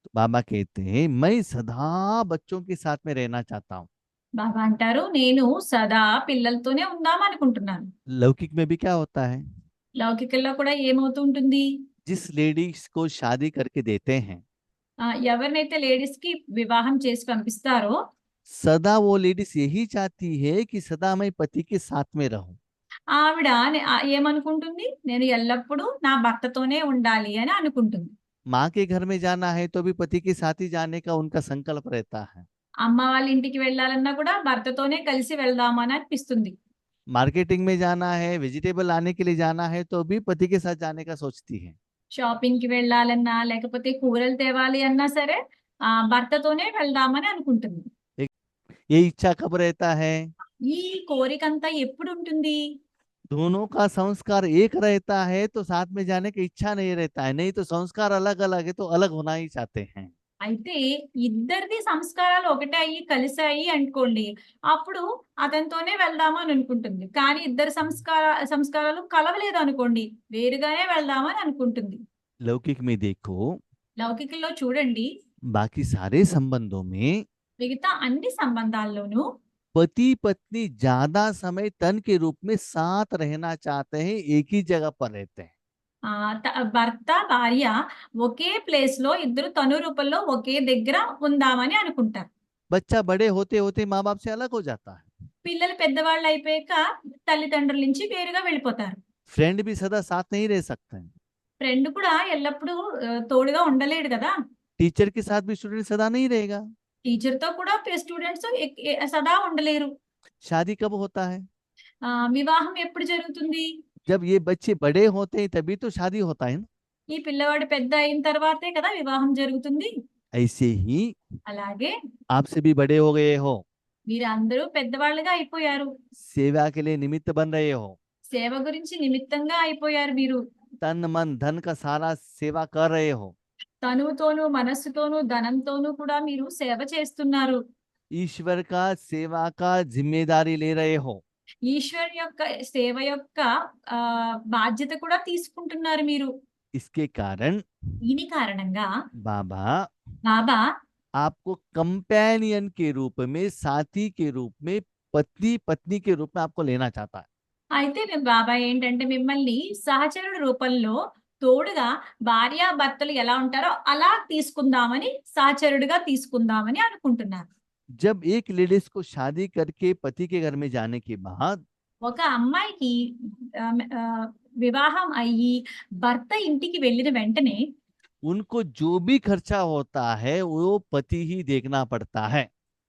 तो बाबा कहते हैं मैं सदा बच्चों के साथ में रहना चाहता हूँ। బాబా అంటారు, "నేను సదా పిల్లలతోనే ఉందామనుకుంటున్నాను." लौकिक में भी क्या होता है, లౌకికంలో కూడా ఏమవుతూ ఉంటుంది? जिस लेडीज को शादी करके देते हैं, ఎవరినైతే లేడీస్‌కి వివాహం చేసి పంపిస్తారో, सदा वो लेडीज यही चाहती है कि सदा मैं पति के साथ में रहूं। ఆవిడ ఏమనుకుంటుంది? నేను ఎల్లప్పుడూ నా భర్తతోనే ఉండాలి అని అనుకుంటుంది. माँ के घर में जाना है तो भी पति के साथ ही जाने का उनका संकल्प रहता है। అమ్మ వాళ్ళ ఇంటికి వెళ్ళాలన్నా కూడా భర్తతోనే కలిసి వెళ్దాము అని అనిపిస్తుంది. मार्केटिंग में जाना है, वेजिटेबल लाने के लिए जाना है तो भी पति के साथ जाने का सोचती है। షాపింగ్‌కి వెళ్ళాలన్నా, లేకపోతే కూరలు తేవాలి అన్నా సరే భర్తతోనే వెళ్దామని అనుకుంటుంది. एक- ये इच्छा कब रहता है, ఈ కోరికంతా ఎప్పుడుంటుంది? दोनों का संस्कार एक रहता है तो साथ में जाने की इच्छा नहीं रहता है, नहीं तो संस्कार अलग अलग है तो अलग होना ही चाहते हैं। అయితే ఇద్దరిది సంస్కారాలు ఒకటే అయ్యి కలిసాయి అనుకోండి. అప్పుడు అతనితోనే వెళ్దాము అని అనుకుంటుంది. కానీ ఇద్దరి సంస్కారాలు కలవలేదనుకోండి, వేరుగానే వెళ్దాము అని అనుకుంటుంది. लौकिक में देखो, లౌకికంలో చూడండి, बाकी सारे संबंधों में మిగతా అన్ని సంబంధాల్లోనూ पति पत्नी ज्यादा समय तन के रूप में साथ रहना चाहते हैं, एक ही जगह पर रहते हैं। భర్త, భార్య ఒకే ప్లేస్‌లో ఇద్దరు తను రూపంలో ఒకే దగ్గర ఉందామని అనుకుంటారు. बच्चा बड़े होते होते माँ बाप से अलग हो जाता है। పిల్లలు పెద్దవాళ్ళయిపోయాక తల్లిదండ్రుల నుంచి వేరుగా వెళ్ళిపోతారు. फ्रेंड भी सदा साथ नहीं रह सकते हैं। ఫ్రెండ్ కూడా ఎల్లప్పుడూ తోడుగా ఉండలేడు కదా! टीचर के साथ भी स्टूडेंट सदा नहीं रहेगा। టీచర్‌తో కూడా స్టూడెంట్స్ సదా ఉండలేరు. शादी कब होता है, వివాహం ఎప్పుడు జరుగుతుంది? जब ये बच्चे बड़े होते हैं तभी तो शादी होता है ना। ఈ పిల్లవాడు పెద్ద అయిన తర్వాతే కదా వివాహం జరుగుతుంది. ऐसे ही అలాగే आपसे भी बड़े हो गए हो, మీరందరూ పెద్దవాళ్ళుగా అయిపోయారు. सेवा के लिए निमित्त बन रहे हो, సేవ గురించి నిమిత్తంగా అయిపోయారు మీరు. तन मन धन का सारा सेवा कर रहे हो। తనువుతోనూ, మనస్సుతోనూ, ధనంతోనూ కూడా మీరు సేవ చేస్తున్నారు. ईश्वर का सेवा का जिम्मेदारी ले रहे हो। ఈశ్వర్ యొక్క సేవ యొక్క బాధ్యత కూడా తీసుకుంటున్నారు మీరు. इसके कारण దీని కారణంగా बाबा బాబా आपको कंपेनियन के रूप में, साथी के रूप में, पत्नी पत्नी के रूप में आपको लेना चाहता है। అయితే మీ బాబా ఏంటంటే మిమ్మల్ని సహచరుడి రూపంలో తోడుగా భార్యాభర్తలు ఎలా ఉంటారో అలా తీసుకుందామని, సహచరుడిగా తీసుకుందామని అనుకుంటున్నారు. जब एक लेडीज को शादी करके पति के घर में जाने के बाद ఒక అమ్మాయికి వివాహం అయ్యి భర్త ఇంటికి వెళ్ళిన వెంటనే उनको जो भी खर्चा होता है वो पति ही देखना पड़ता है।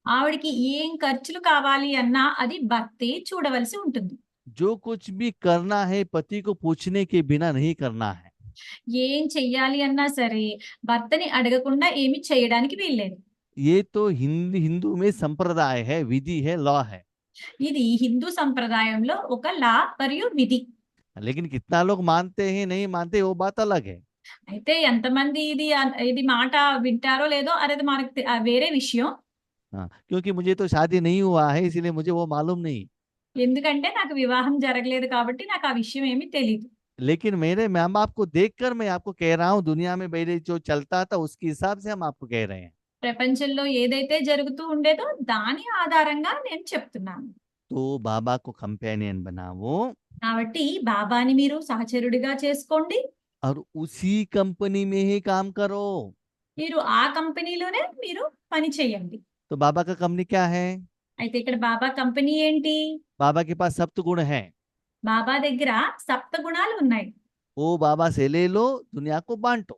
ఆవిడకి ఏం ఖర్చులు కావాలి అన్నా అది భర్తే చూడవలసి ఉంటుంది. जो कुछ भी करना है पति को पूछने के बिना नहीं करना है। ఏం చెయ్యాలి అన్నా సరే భర్తని అడగకుండా ఏమి చేయడానికి వీల్లేదు. ये तो हिंदू में संप्रदाय है, विधि है, लॉ है। ఇది హిందూ సంప్రదాయంలో ఒక లా మరియు విధి. लेकिन कितना लोग मानते हैं नहीं मानते वो बात अलग है। అయితే ఎంతమంది ఇది మాట వింటారో లేదో అనేది మనకు వేరే విషయం. हाँ, क्योंकि मुझे तो शादी नहीं हुआ है इसीलिए मुझे वो मालूम नहीं। ఎందుకంటే నాకు వివాహం జరగలేదు కాబట్టి నాకు ఆ విషయం ఏమీ తెలీదు. लेकिन मेरे माँ बाप को देखकर मैं आपको कह रहा हूँ, दुनिया में पहले जो चलता था उसके हिसाब से हम आपको कह रहे हैं। ప్రపంచంలో ఏదైతే జరుగుతూ ఉండేదో దాని ఆధారంగా నేను చెప్తున్నాను. तो बाबा को कंपेनियन बनाओ కాబట్టి బాబాని మీరు సహచరుడిగా చేసుకోండి. और उसी कंपनी में ही काम करो। మీరు ఆ కంపెనీలోనే మీరు పని చేయండి. तो बाबा का कंपनी क्या है, అయితే ఇక్కడ బాబా కంపెనీ ఏంటి? बाबा के पास सप्त गुण है। బాబా దగ్గర సప్త గుణాలు ఉన్నాయి. वो बाबा से ले लो, दुनिया को बांटो।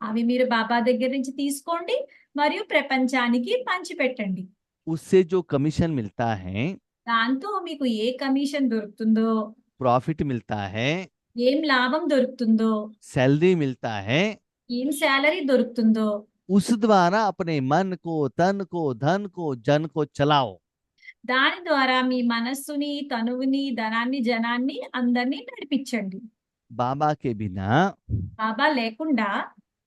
అవి మీరు బాబా దగ్గర నుంచి తీసుకోండి మరియు ప్రపంచానికి పంచిపెట్టండి. उससे जो कमीशन मिलता है, దాంతో మీకు ఏ కమిషన్ దొరుకుతుందో, प्रॉफिट मिलता है, ఏం లాభం దొరుకుతుందో, सैलरी मिलता है, ఏం సాలరీ దొరుకుతుందో उस द्वारा अपने मन को, तन को, धन को, जन को चलाओ। దాని ద్వారా మీ మనస్సుని, తనువుని, ధనాన్ని, జనాన్ని అందరినీ నడిపించండి. बाबा के बिना బాబా లేకుండా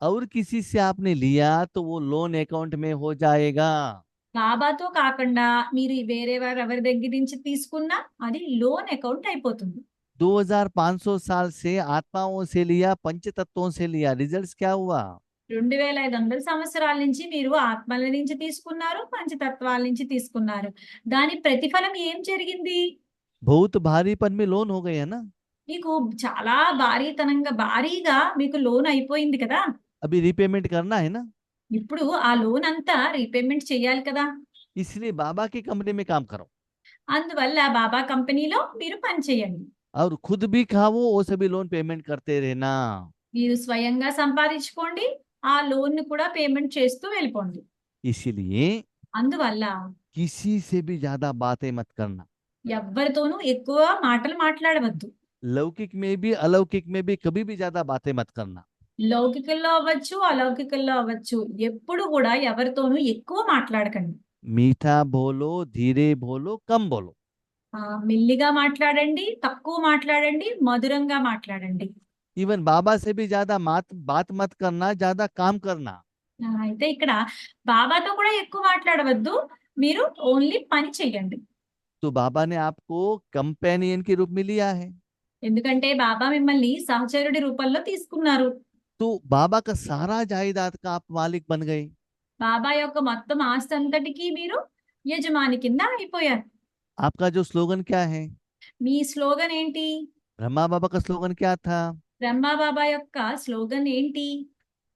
और किसी से आपने लिया तो वो लोन अकाउंट में हो जाएगा। బాబాతో కాకుండా మీరు వేరే వారు ఎవరి దగ్గర నుంచి తీసుకున్నా అది లోన్ అకౌంట్ అయిపోతుంది. 2500 साल से आत्माओं से लिया, पंचतत्वों से लिया, रिजल्ट्स क्या हुआ? 2500 సంవత్సరాల నుంచి మీరు ఆత్మల నుంచి తీసుకున్నారు, పంచతత్వాల నుంచి తీసుకున్నారు. దాని ప్రతిఫలం ఏం జరిగింది? बहुत भारीपन में लोन हो गए है ना। మీకు చాలా భారీగా మీకు లోన్ అయిపోయింది కదా! अभी रीपेमेंट करना है ना। ఇప్పుడు ఆ లోన్ అంతా రీపేమెంట్ చేయాలి కదా! इसलिए बाबा की कंपनी में काम करो అందువల్ల బాబా కంపెనీలో మీరు పని చేయండి. और खुद भी खाओ, वो सभी लोन पेमेंट करते रहना। మీరు స్వయంగా సంపాదించుకోండి. ఆ లోన్‌ని కూడా పేమెంట్ చేస్తూ వెళ్ళిపోండి. इसीलिए అందువల్ల किसी से भी ज्यादा बातें मत करना। ఎవ్వరితోనూ ఎక్కువ మాటలు మాట్లాడవద్దు. लौकिक में भी अलौकिक में भी कभी भी ज्यादा बातें मत करना। లౌకికంలో అవ్వచ్చు, అలౌకికంలో అవ్వచ్చు. ఎప్పుడు గూడా ఎవరితోనూ ఎక్కువ మాట్లాడకండి. मीठा बोलो, धीरे बोलो, कम बोलो। మెల్లిగా మాట్లాడండి, తక్కువ మాట్లాడండి, మధురంగా మాట్లాడండి. इवन बाबा से भी ज्यादा बात मत करना, ज्यादा काम करना। అయితే ఇక్కడ బాబాతో కూడా ఎక్కువ మాట్లాడవద్దు. మీరు ఓన్లీ పని చెయ్యండి. तो बाबा ने आपको कंपेनियन के रूप में लिया है, ఎందుకంటే బాబా మిమ్మల్ని సహచరుడి రూపంలో తీసుకున్నారు. तो बाबा का सारा जायदाद का आप मालिक बन गए। బాబా యొక్క మొత్తం ఆస్తి అంతటికి మీరు యజమాని కింద అయిపోయారు. आपका जो स्लोगन क्या है? మీ స్లోగన్ ఏంటి? ब्रह्मा बाबा का स्लोगन क्या था? బ్రహ్మ బాబా యొక్క స్లోగన్ ఏంటి?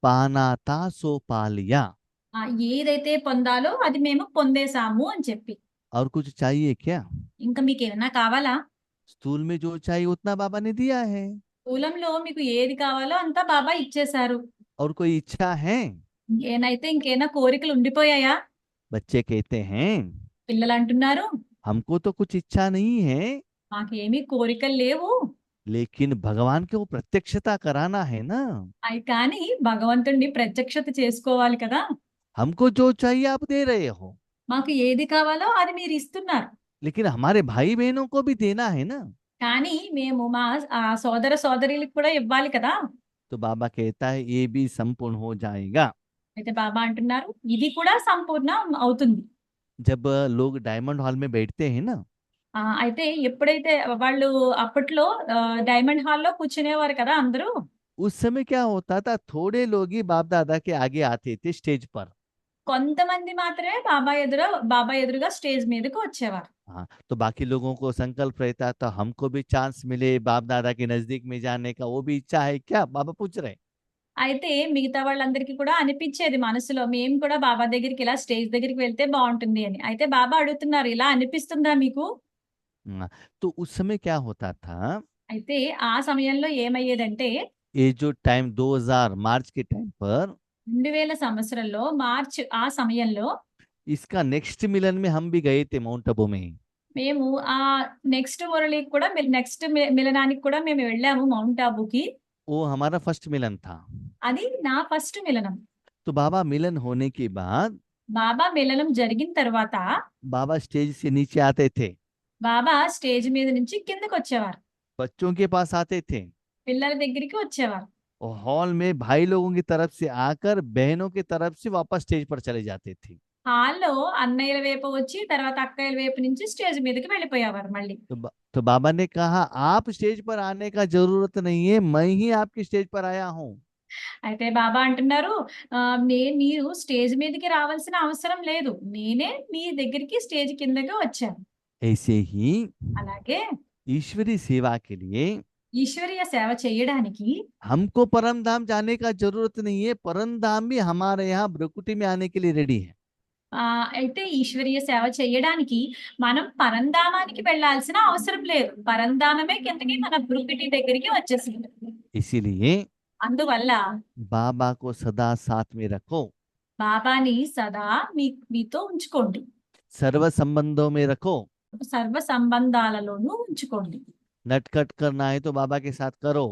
पाना था सो पा लिया। ఏదైతే పొందాలో అది మేము పొందేసాము అని చెప్పి. और कुछ चाहिए क्या? ఇంకా మీకేమన్నా కావాలా? स्थूल में जो चाहिए उतना बाबा ने दिया है। స్థూలంలో మీకు ఏది కావాలో అంతా బాబా ఇచ్చేశారు. और कोई इच्छा है? ఇంకేమైనా కోరికలు ఉండిపోయాయా? बच्चे कहते हैं పిల్లలు అంటున్నారు, हमको तो कुछ इच्छा नहीं है, మాకేమీ కోరికలు లేవు. लेकिन भगवान को प्रत्यक्षता कराना है ना। అయి కానీ భగవంతుడిని ప్రత్యక్షత చేసుకోవాలి కదా! हमको जो चाहिए आप दे रहे हो, మాకు ఏది కావాలో అది మీరు ఇస్తున్నారు. लेकिन हमारे भाई बहनों को भी देना है ना। కానీ మేము మా సోదర సోదరీలకు కూడా ఇవ్వాలి కదా! तो बाबा कहता है ये भी संपूर्ण हो जाएगा। అయితే బాబా అంటున్నారు, ఇది కూడా సంపూర్ణం అవుతుంది. जब लोग डायमंड हॉल में बैठते हैं ना, అయితే ఎప్పుడైతే వాళ్ళు అప్పట్లో డైమండ్ హాల్‌లో కూర్చునేవారు కదా అందరూ. उस समय क्या होता था, थोड़े लोग ही बाप दादा के आगे आते थे स्टेज पर। కొంతమంది మాత్రమే బాబా ఎదురుగా స్టేజ్ మీదకి వచ్చేవారు. हाँ, तो बाकी लोगों को संकल्प रहता था हमको भी चांस मिले बाप दादा के नजदीक में जाने का, वो भी इच्छा है क्या? बाबा पूछ रहे। అయితే మిగతా వాళ్ళందరికీ కూడా అనిపించేది మనసులో, మేము కూడా బాబా దగ్గరికి ఇలా స్టేజ్ దగ్గరికి వెళ్తే బావుంటుంది అని. అయితే బాబా అడుగుతున్నారు, ఇలా అనిపిస్తుందా మీకు? हाँ, तो उस समय क्या होता था, అయితే ఆ సమయంలో ఏమయ్యేదంటే ये जो टाइम 2000 मार्च के टाइम पर 2000 సంవత్సరంలో మార్చ్ ఆ సమయంలో इसका नेक्स्ट मिलन में हम भी गए थे माउंट आबू में। మేము నెక్స్ట్ మురళికి కూడా నెక్స్ట్ మిలనానికి కూడా మేము వెళ్ళాము మౌంట్ ఆబూకి. वो हमारा फर्स्ट मिलन था। అది నా ఫస్ట్ మిలనం. तो बाबा मिलन होने के बाद బాబా మిలనం జరిగిన తర్వాత बाबा स्टेज से नीचे आते थे, బాబా స్టేజ్ మీద నుంచి కిందకొచ్చేవారు. बच्चों के पास आते थे పిల్లల దగ్గరికి వచ్చేవారు. और हॉल में भाई लोगों की तरफ से आकर बहनों की तरफ से वापस स्टेज पर चले जाते थे। హాల్లో అన్నయ్యల వైపు వచ్చి తర్వాత అక్కయ్యల వైపు నుంచి స్టేజ్ మీదకి వెళ్ళిపోయేవారు మళ్ళీ. तो बाबा ने कहा आप स्टेज पर आने का जरूरत नहीं है, मैं ही आपकी स्टेज पर आया हूँ। అయితే బాబా అంటున్నారు, మీరు స్టేజ్ మీదకి రావాల్సిన అవసరం లేదు. నేనే మీ దగ్గరికి స్టేజ్ కిందకి వచ్చాను. ऐसे ही అలాగే ईश्वरी सेवा के लिए ఈశ్వరీయ సేవ చేయడానికి हमको परम धाम जाने का जरूरत नहीं है, परम धाम भी हमारे यहाँ ब्रकुटी में आने के लिए रेडी है। అయితే ఈశ్వరీయ సేవ చేయడానికి మనం పరంధామానికి వెళ్ళాల్సిన అవసరం లేదు. పరంధామమే కిందకి మన బ్రుకిటి దగ్గరికి వచ్చేసింది. इसीलिए అందువల్ల बाबा को सदा साथ में रखो, బాబాని సదా మీతో ఉంచుకోండి. सर्व संबंधों में रखो। సర్వ సంబంధాలలోనూ ఉంచుకోండి. नटखट करना है तो बाबा के साथ करो,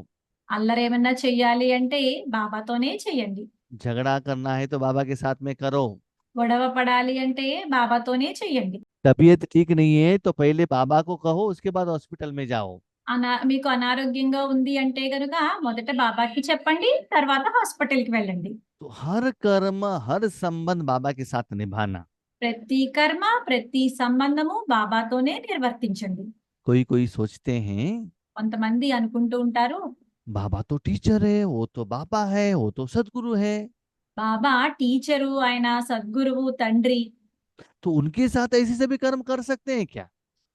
అల్లరేమన్నా చెయ్యాలి అంటే బాబాతోనే చెయ్యండి. झगड़ा करना है तो बाबा के साथ में करो। గొడవ పడాలి అంటే బాబాతోనే చెయ్యండి. तबीयत ठीक नहीं है तो पहले बाबा को कहो, उसके बाद हॉस्पिटल में जाओ। మీకు అనారోగ్యంగా ఉంది అంటే గనుక మొదట బాబాకి చెప్పండి, తర్వాత హాస్పిటల్‌కి వెళ్ళండి. तो हर कर्म हर संबंध बाबा के साथ निभाना। ప్రతి కర్మ, ప్రతి సంబంధము బాబాతోనే నిర్వర్తించండి. कोई कोई सोचते हैं కొంతమంది అనుకుంటూ ఉంటారు, बाबा तो टीचर है, वो तो बाबा है, वो तो सदगुरु है, బాబా టీచరు, ఆయన సద్గురువు, తండ్రి. तो उनके साथ ऐसे सभी कर्म कर सकते हैं क्या?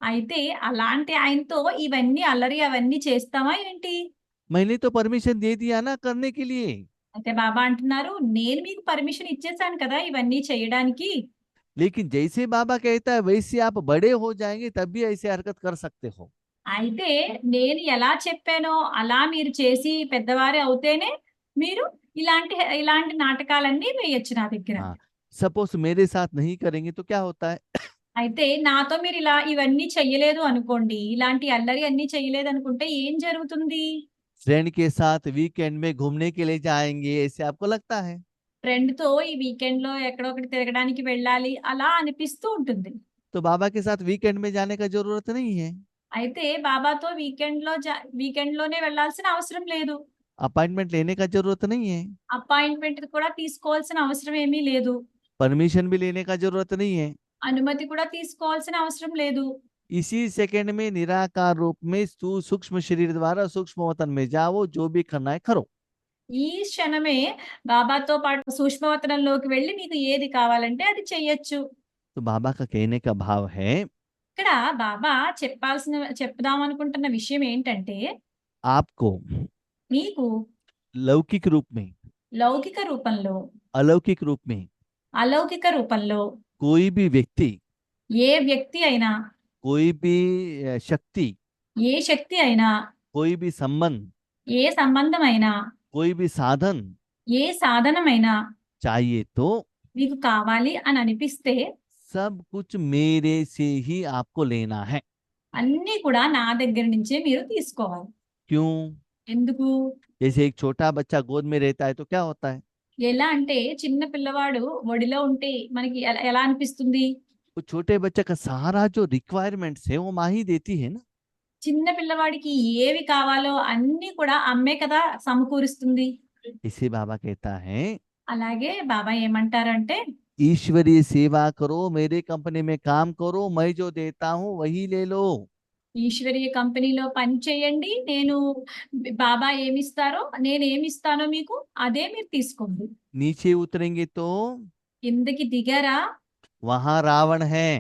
అయితే అలాంటి ఆయనతో ఇవన్నీ అల్లరి అవన్నీ చేస్తామా ఏంటి? मैंने तो परमिशन दे दिया ना करने के लिए। అయితే బాబా అంటున్నారు, నేను మీకు పర్మిషన్ ఇచ్చేసాను కదా ఇవన్నీ చేయడానికి. लेकिन जैसे बाबा कहता है वैसे आप बड़े हो जाएंगे तब भी ऐसे हरकत कर सकते हो। అయితే నేను ఎలా చెప్పానో అలా మీరు చేసి పెద్దవారే అవుతేనే మీరు ఇలాంటి నాటకాలన్నీ వేయొచ్చు నా దగ్గర. हाँ, सपोज मेरे साथ नहीं करेंगे तो क्या होता है? అయితే నాతో మీరు ఇలా ఇవన్నీ చెయ్యలేదు అనుకోండి, ఇలాంటి అల్లరి అన్నీ చెయ్యలేదనుకుంటే ఏం జరుగుతుంది? फ्रेंड के साथ वीकेंड में घूमने के लिए जाएंगे ऐसे आपको लगता है? ఫ్రెండ్‌తో ఈ వీకెండ్‌లో ఎక్కడో ఒకటి తిరగడానికి వెళ్ళాలి అలా అనిపిస్తూ ఉంటుంది. तो बाबा के साथ वीकेंड में जाने का जरूरत नहीं है। అయితే బాబాతో వీకెండ్‌లోనే వెళ్ళాల్సిన అవసరం లేదు. अपॉइंटमेंट लेने का जरूरत नहीं है। అపాయింట్‌మెంట్ కూడా తీసుకోవాల్సిన అవసరం ఏమీ లేదు. परमिशन भी लेने का जरूरत नहीं है। అనుమతి కూడా తీసుకోవాల్సిన అవసరం లేదు. इसी सेकंड में निराकार रूप में सूक्ष्म शरीर द्वारा सूक्ष्म वतन में जाओ, जो भी करना है करो। ఈ క్షణమే బాబాతో పాటు సూక్ష్మవతనంలోకి వెళ్లి మీకు ఏది కావాలంటే అది చెయ్యొచ్చు. तो बाबा का कहने का भाव है, ఇక్కడ బాబా చెప్దామనుకుంటున్న విషయం ఏంటంటే, आपको మీకు लौकिक रूप में, లౌకిక రూపంలో, अलौकिक रूप में అలౌకిక రూపంలో कोई भी व्यक्ति, ఏ వ్యక్తి అయినా, कोई भी शक्ति, ఏ శక్తి అయినా, कोई भी संबंध, ఏ సంబంధమైనా, कोई भी साधन ఏ సాధనమైనా चाहिए तो మీకు కావాలి అని అనిపిస్తే सब कुछ मेरे से ही आपको लेना है। అన్నీ కూడా నా దగ్గర నుంచే మీరు తీసుకోవాలి. क्यों? ఎందుకు? जैसे एक छोटा बच्चा गोद में रहता है तो क्या होता है? ఎలా అంటే చిన్న పిల్లవాడు ఒడిలో ఉంటే మనకి ఎలా అనిపిస్తుంది? वो छोटे बच्चे का सारा जो रिक्वायरमेंट्स है वो माँ ही देती है ना। చిన్న పిల్లవాడికి ఏవి కావాలో అన్నీ కూడా అమ్మే కదా సమకూరుస్తుంది. इसे बाबा कहता है, అలాగే బాబా ఏమంటారంటే, ईश्वरीय सेवा करो, मेरे कंपनी में काम करो, मैं जो देता हूँ वही ले लो। ఈశ్వరీయ కంపెనీలో పని చేయండి. బాబా ఏమిస్తారో నేనేమిస్తానో మీకు అదే మీరు తీసుకోండి. नीचे उतरेंगे तो కిందకి దిగారా, वहां रावण है,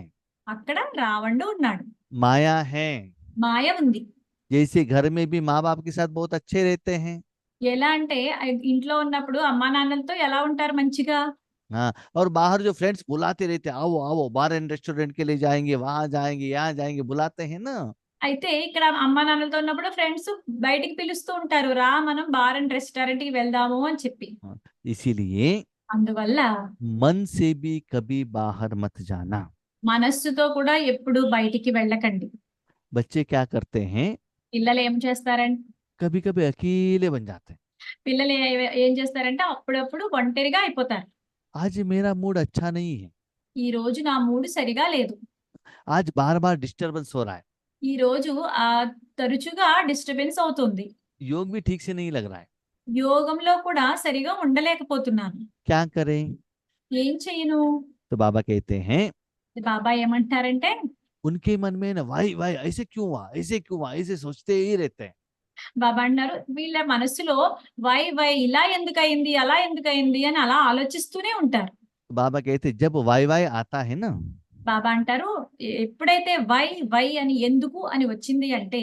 అక్కడ రావణుడు ఉన్నాడు. माया है। మాయ ఉంది. जैसे घर में भी माँ बाप के साथ बहुत अच्छे रहते हैं, ఎలా అంటే ఇంట్లో ఉన్నప్పుడు అమ్మా నాన్నలతో ఎలా ఉంటారు మంచిగా. हाँ, और बाहर जो फ्रेंड्स बुलाते रहते हैं, आओ आओ बार एंड रेस्टोरेंट के लिए जाएंगे, वहां जाएंगे, यहाँ जाएंगे, बुलाते हैं ना। అయితే ఇక్కడ అమ్మా నాన్నలతో ఉన్నప్పుడు ఫ్రెండ్స్ బయటికి పిలుస్తూ ఉంటారు. రా మనం బార్ అండ్ రెస్టారెంట్ కి వెళ్దాము అని చెప్పి. हाँ, इसीलिए అందువల్ల मन से भी कभी बाहर मत जाना। మనస్సుతో కూడా ఎప్పుడు బయటికి వెళ్ళకండి. बच्चे क्या करते हैं, పిల్లలు ఏం చేస్తారంటే कभी कभी अकेले बन जाते हैं। పిల్లలు ఏం చేస్తారంటే అప్పుడప్పుడు ఒంటరిగా అయిపోతారు. आज मेरा मूड अच्छा नहीं है, ఈ రోజు నా మూడ్ సరిగా లేదు. आज बार बार डिस्टरबेंस हो रहा है, ఈ రోజు తరచుగా డిస్టర్బెన్స్ అవుతుంది. योग भी ठीक से नहीं लग रहा है, యోగంలో కూడా సరిగా ఉండలేకపోతున్నాను. क्या करें? ఏం చేయను? तो बाबा कहते हैं, బాబా ఏమంటారంటే, उनके मन में ना वाई वाई ऐसे क्यों हुआ, ऐसे क्यों हुआ, ऐसे सोचते ही रहते हैं। బాబా అన్నారు, వీళ్ళ మనసులో వై వై ఇలా ఎందుకయింది, అలా ఎందుకయింది అని అలా ఆలోచిస్తూనే ఉంటారు. तो बाबा कहते जब वाई वाई आता है ना, బాబా అంటారు, ఎప్పుడైతే వై వై అని ఎందుకు అని వచ్చింది అంటే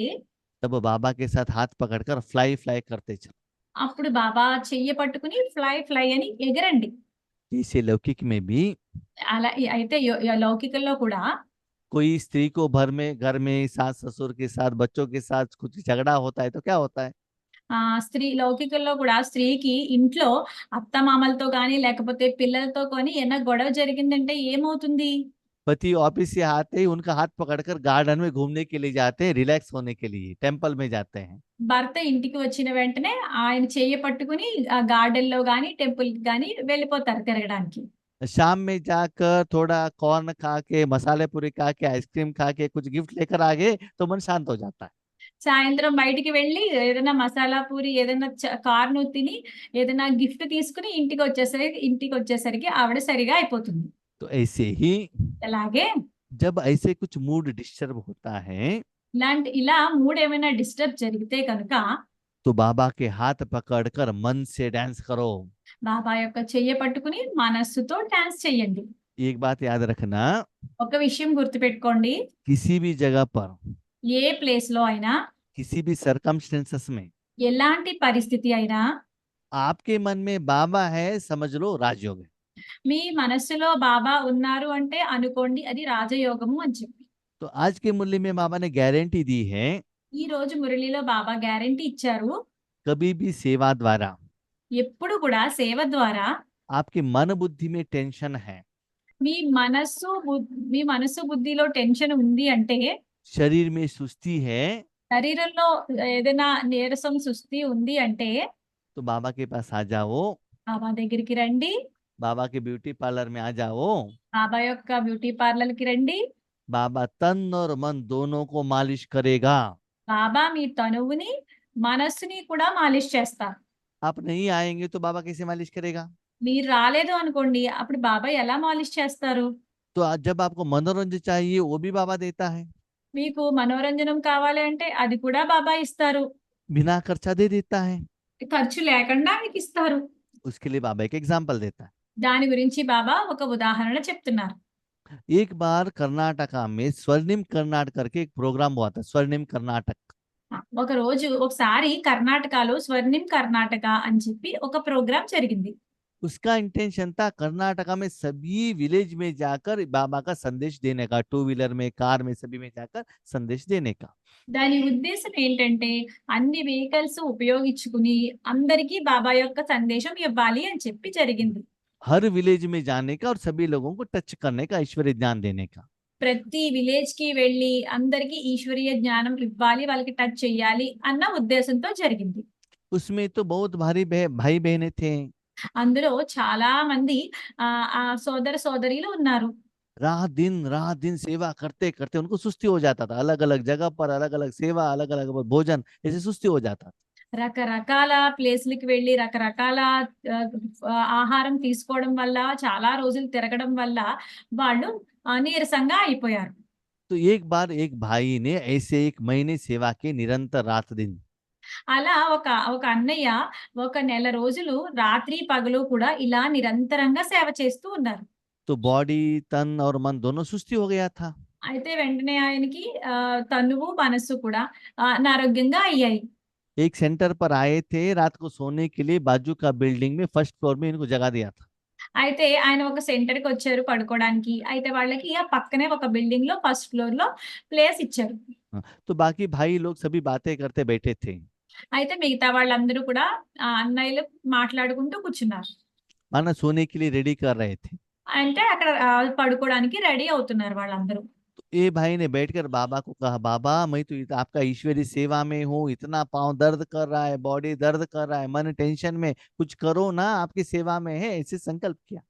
तब बाबा के साथ हाथ पकड़कर फ्लाई फ्लाई करते चलो। అప్పుడు బాబా చెయ్యి పట్టుకుని ఫ్లై ఫ్లై అని ఎగరండి. जैसे लौकिक में भी అలా అయితే లౌకికంలో కూడా कोई स्त्री को घर में सास ससुर के साथ बच्चों के साथ कुछ झगड़ा होता है तो क्या होता है? లౌకికంలో కూడా స్త్రీకి ఇంట్లో అత్తమామలతో గాని లేకపోతే పిల్లలతో కొని ఏమైనా గొడవ జరిగిందంటే ఏమవుతుంది? पति ऑफिस से आते ही उनका हाथ पकड़कर गार्डन में घूमने के लिए जाते हैं, रिलैक्स होने के लिए टेंपल में जाते हैं। భర్త ఇంటికి వచ్చిన వెంటనే ఆయన చెయ్యి పట్టుకుని గార్డెన్ లో గాని టెంపుల్ గాని వెళ్ళిపోతారు తిరగడానికి. शाम में जाकर थोड़ा कॉर्न खा के, मसाले पूरी खा के, आइसक्रीम खा के कुछ गिफ्ट लेकर आ गए तो मन शांत हो जाता है। సాయంత్రం బయటికి వెళ్ళి ఏదైనా మసాలా పూరి ఏదైనా కార్ను తిని ఏదైనా గిఫ్ట్ తీసుకుని ఇంటికి వచ్చేసరికి ఆవిడ సరిగా అయిపోతుంది. तो ऐसे ही అలాగే जब ऐसे कुछ मूड डिस्टर्ब होता है, ఇలా మూడేమైనా డిస్టర్బ్ జరిగితే కనుక तो बाबा के हाथ पकड़कर मन से डांस करो। బాబా యొక్క చెయ్య పట్టుకుని మనస్సుతో డాన్స్ చెయ్యండి. एक बात याद रखना, ఒక విషయం గుర్తుపెట్టుకోండి. किसी भी जगह पर, ఏ ప్లేస్‌లో అయినా, किसी भी सर्कमस्टेंसेस में ఎలాంటి పరిస్థితి అయినా आपके मन में बाबा है, समझ लो राजयोग है। మీ మనస్సులో బాబా ఉన్నారు అంటే అనుకోండి అది రాజయోగము అని చెప్పి. तो आज के मूल्य में बाबा ने गारंटी दी है, ఈ రోజు మురళిలో బాబా గ్యారంటీ ఇచ్చారు. कभी भी सेवा द्वारा ఎప్పుడు కూడా సేవ ద్వారా आपके मन बुद्धि में टेंशन है, మీ మనసు బుద్ధిలో టెన్షన్ ఉంది అంటే, शरीर में सुस्ती है, శరీరంలో ఏదైనా నీరసం, సుస్థి ఉంది అంటే तो बाबा के पास आ जाओ, బాబా దగ్గరికి రండి. बाबा के ब्यूटी पार्लर में आ जाओ। బాబా యొక్క బ్యూటీ పార్లర్‌కి రండి. बाबा तन और मन दोनों को मालिश करेगा। బాబా మీ తనువుని, మనస్సుని కూడా మాలిష్ చేస్తారు. आप नहीं आएंगे तो बाबा कैसे मालिश करेगा? మీరు రాలేదు అనుకోండి, అప్పుడు బాబా ఎలా మాలిష్ చేస్తారు? तो जब आपको मनोरंजन चाहिए वो भी बाबा देता है, మీకు మనోరంజనం కావాలి అంటే అది కూడా బాబా ఇస్తారు. बिना खर्चा दे देता है। ఖర్చు లేకుండా మీకిస్తారు. उसके लिए बाबा एक एग्जाम्पल देता है। దాని గురించి బాబా ఒక ఉదాహరణ చెప్తున్నారు. एक बार कर्नाटका में स्वर्णिम कर्नाटक करके एक प्रोग्राम हुआ था, स्वर्णिम कर्नाटक। ఒకసారి కర్ణాటకలో స్వర్ణిం కర్ణాటక అని చెప్పి ఒక ప్రోగ్రామ్ జరిగింది. उसका इंटेंशन था कर्नाटका में सभी विलेज में जाकर बाबा का संदेश देने का, टू व्हीलर में, कार में, सभी में जाकर संदेश देने का। దాని ఉద్దేశం ఏంటంటే అన్ని వెహికల్స్ ఉపయోగించుకుని అందరికీ బాబా యొక్క సందేశం ఇవ్వాలి అని చెప్పి జరిగింది. हर विलेज में जाने का और सभी लोगों को टच करने का, ऐश्वर्य ज्ञान देने का। ప్రతి విలేజ్ కి వెళ్ళి అందరికీ ఈశ్వరీయ జ్ఞానం ఇవ్వాలి, వాళ్ళకి టచ్ చెయ్యాలి అన్న ఉద్దేశంతో జరిగింది. उसमें तो बहुत भारी भाई बहने थे, అందులో చాలా మంది సోదర సోదరీలు ఉన్నారు. रात दिन सेवा करते करते उनको सुस्ती हो जाता था। अलग अलग जगह पर अलग अलग सेवा, अलग अलग भोजन, ऐसे सुस्ती हो जाता था। రకరకాల ప్లేస్‌లకి వెళ్ళి రకరకాల ఆహారం తీసుకోవడం వల్ల, చాలా రోజులు తిరగడం వల్ల వాళ్ళు నీరసంగా అయిపోయారు. तो एक बार एक भाई ने ऐसे 1 महीने सेवा की निरंतर रात दिन। అలా ఒక ఒక అన్నయ్య ఒక నెల రోజులు రాత్రి పగలు కూడా ఇలా నిరంతరంగా సేవ చేస్తూ ఉన్నారు. तो बॉडी, तन और मन दोनों सुस्ती हो गया था। అయితే వెంటనే ఆయనకి తనువు, మనస్సు కూడా అనారోగ్యంగా అయ్యాయి. एक सेंटर पर आए थे, रात को सोने के लिए बाजू का बिल्डिंग में फर्स्ट फ्लोर में इनको जगह दिया था। అయితే ఆయన ఒక సెంటర్‌కి వచ్చారు పడుకోవడానికి. అయితే వాళ్ళకి ఆ పక్కనే ఒక బిల్డింగ్‌లో ఫస్ట్ ఫ్లోర్‌లో ప్లేస్ ఇచ్చారు. हाँ, तो बाकी भाई लोग सभी बातें करते बैठे थे। అయితే మిగతా వాళ్ళందరూ కూడా అన్నయ్యలు మాట్లాడుకుంటూ కూర్చున్నారు. माना सोने के लिए रेडी कर रहे थे। అంటే అక్కడ పడుకోవడానికి రెడీ అవుతున్నారు వాళ్ళందరూ. तो ये भाई ने बैठकर बाबा को कहा, बाबा मैं तो आपका ईश्वरीय सेवा में हूँ, इतना पाँव दर्द कर रहा है, बॉडी दर्द कर रहा है, मन टेंशन में, कुछ करो ना, आपकी सेवा में है, ऐसे संकल्प किया।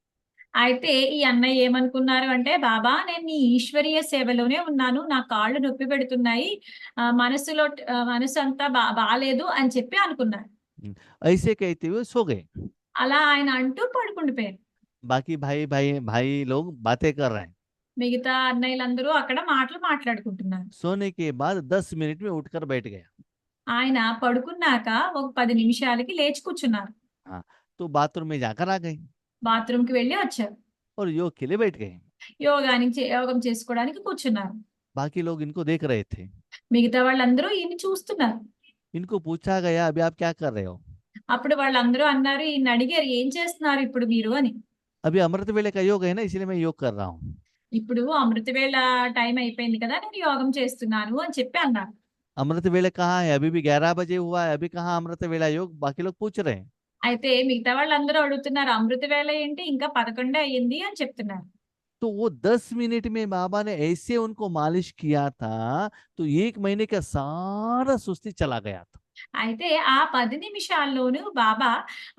అయితే ఈ అన్నయ్య ఏమనుకున్నారు అంటే, బాబా నేను నీ ఈశ్వరీయ సేవలోనే ఉన్నాను. నా కాళ్ళు నొప్పి పెడుతున్నాయి. మనసు అంతా బాలేదు అని చెప్పి అనుకున్నారు. ऐसे कहते हुए सो गए। అలా ఆయన అంటూ పడుకుండిపోయారు. बाकी भाई लोग बातें कर रहे हैं। మిగతా అన్నయ్యలందరూ అక్కడ మాటలు మాట్లాడుకుంటున్నారు. सोने के बाद 10 मिनट में उठकर बैठ गया। ఆయన పడుకున్నాక ఒక 10 నిమిషాలకి లేచి కూర్చున్నారు. हाँ, तो बाथरूम में जाकर आ गए బాత్రూమ్‌కి వెళ్లి వచ్చారు. और योग के लिए बैठ गए। యోగం చేసుకోవడానికి కూర్చున్నారు. बाकी लोग इनको देख रहे थे। మిగతా వాళ్ళందరూ ఈయన్ని చూస్తున్నారు. इनको पूछा गया, अभी आप क्या कर रहे हो? అప్పుడు వాళ్ళందరూ అన్నారు, ఈయన్ని అడిగారు, "ఏం చేస్తున్నారు ఇప్పుడు మీరు" అని. अभी अमृत वेले का योग है ना, इसलिए मैं योग कर रहा हूँ। ఇప్పుడు అమృత వేళ టైం అయిపోయింది కదా, నేను యోగం చేస్తున్నాను అని చెప్పి అన్నారు. अमृत वेले कहाँ है? अभी भी 11 बजे हुआ है, अभी कहाँ अमृत वेला योग? बाकी लोग पूछ रहे हैं। అయితే మిగతా వాళ్ళందరూ అడుగుతున్నారు, అమృత వేళ ఏంటి ఇంకా 11 అయ్యింది అని చెప్తున్నారు. तो वो 10 मिनट में बाबा ने ऐसे उनको मालिश किया था, तो 1 महीने का सारा सुस्ती चला गया था। అయితే ఆ 10 నిమిషాల్లోనూ బాబా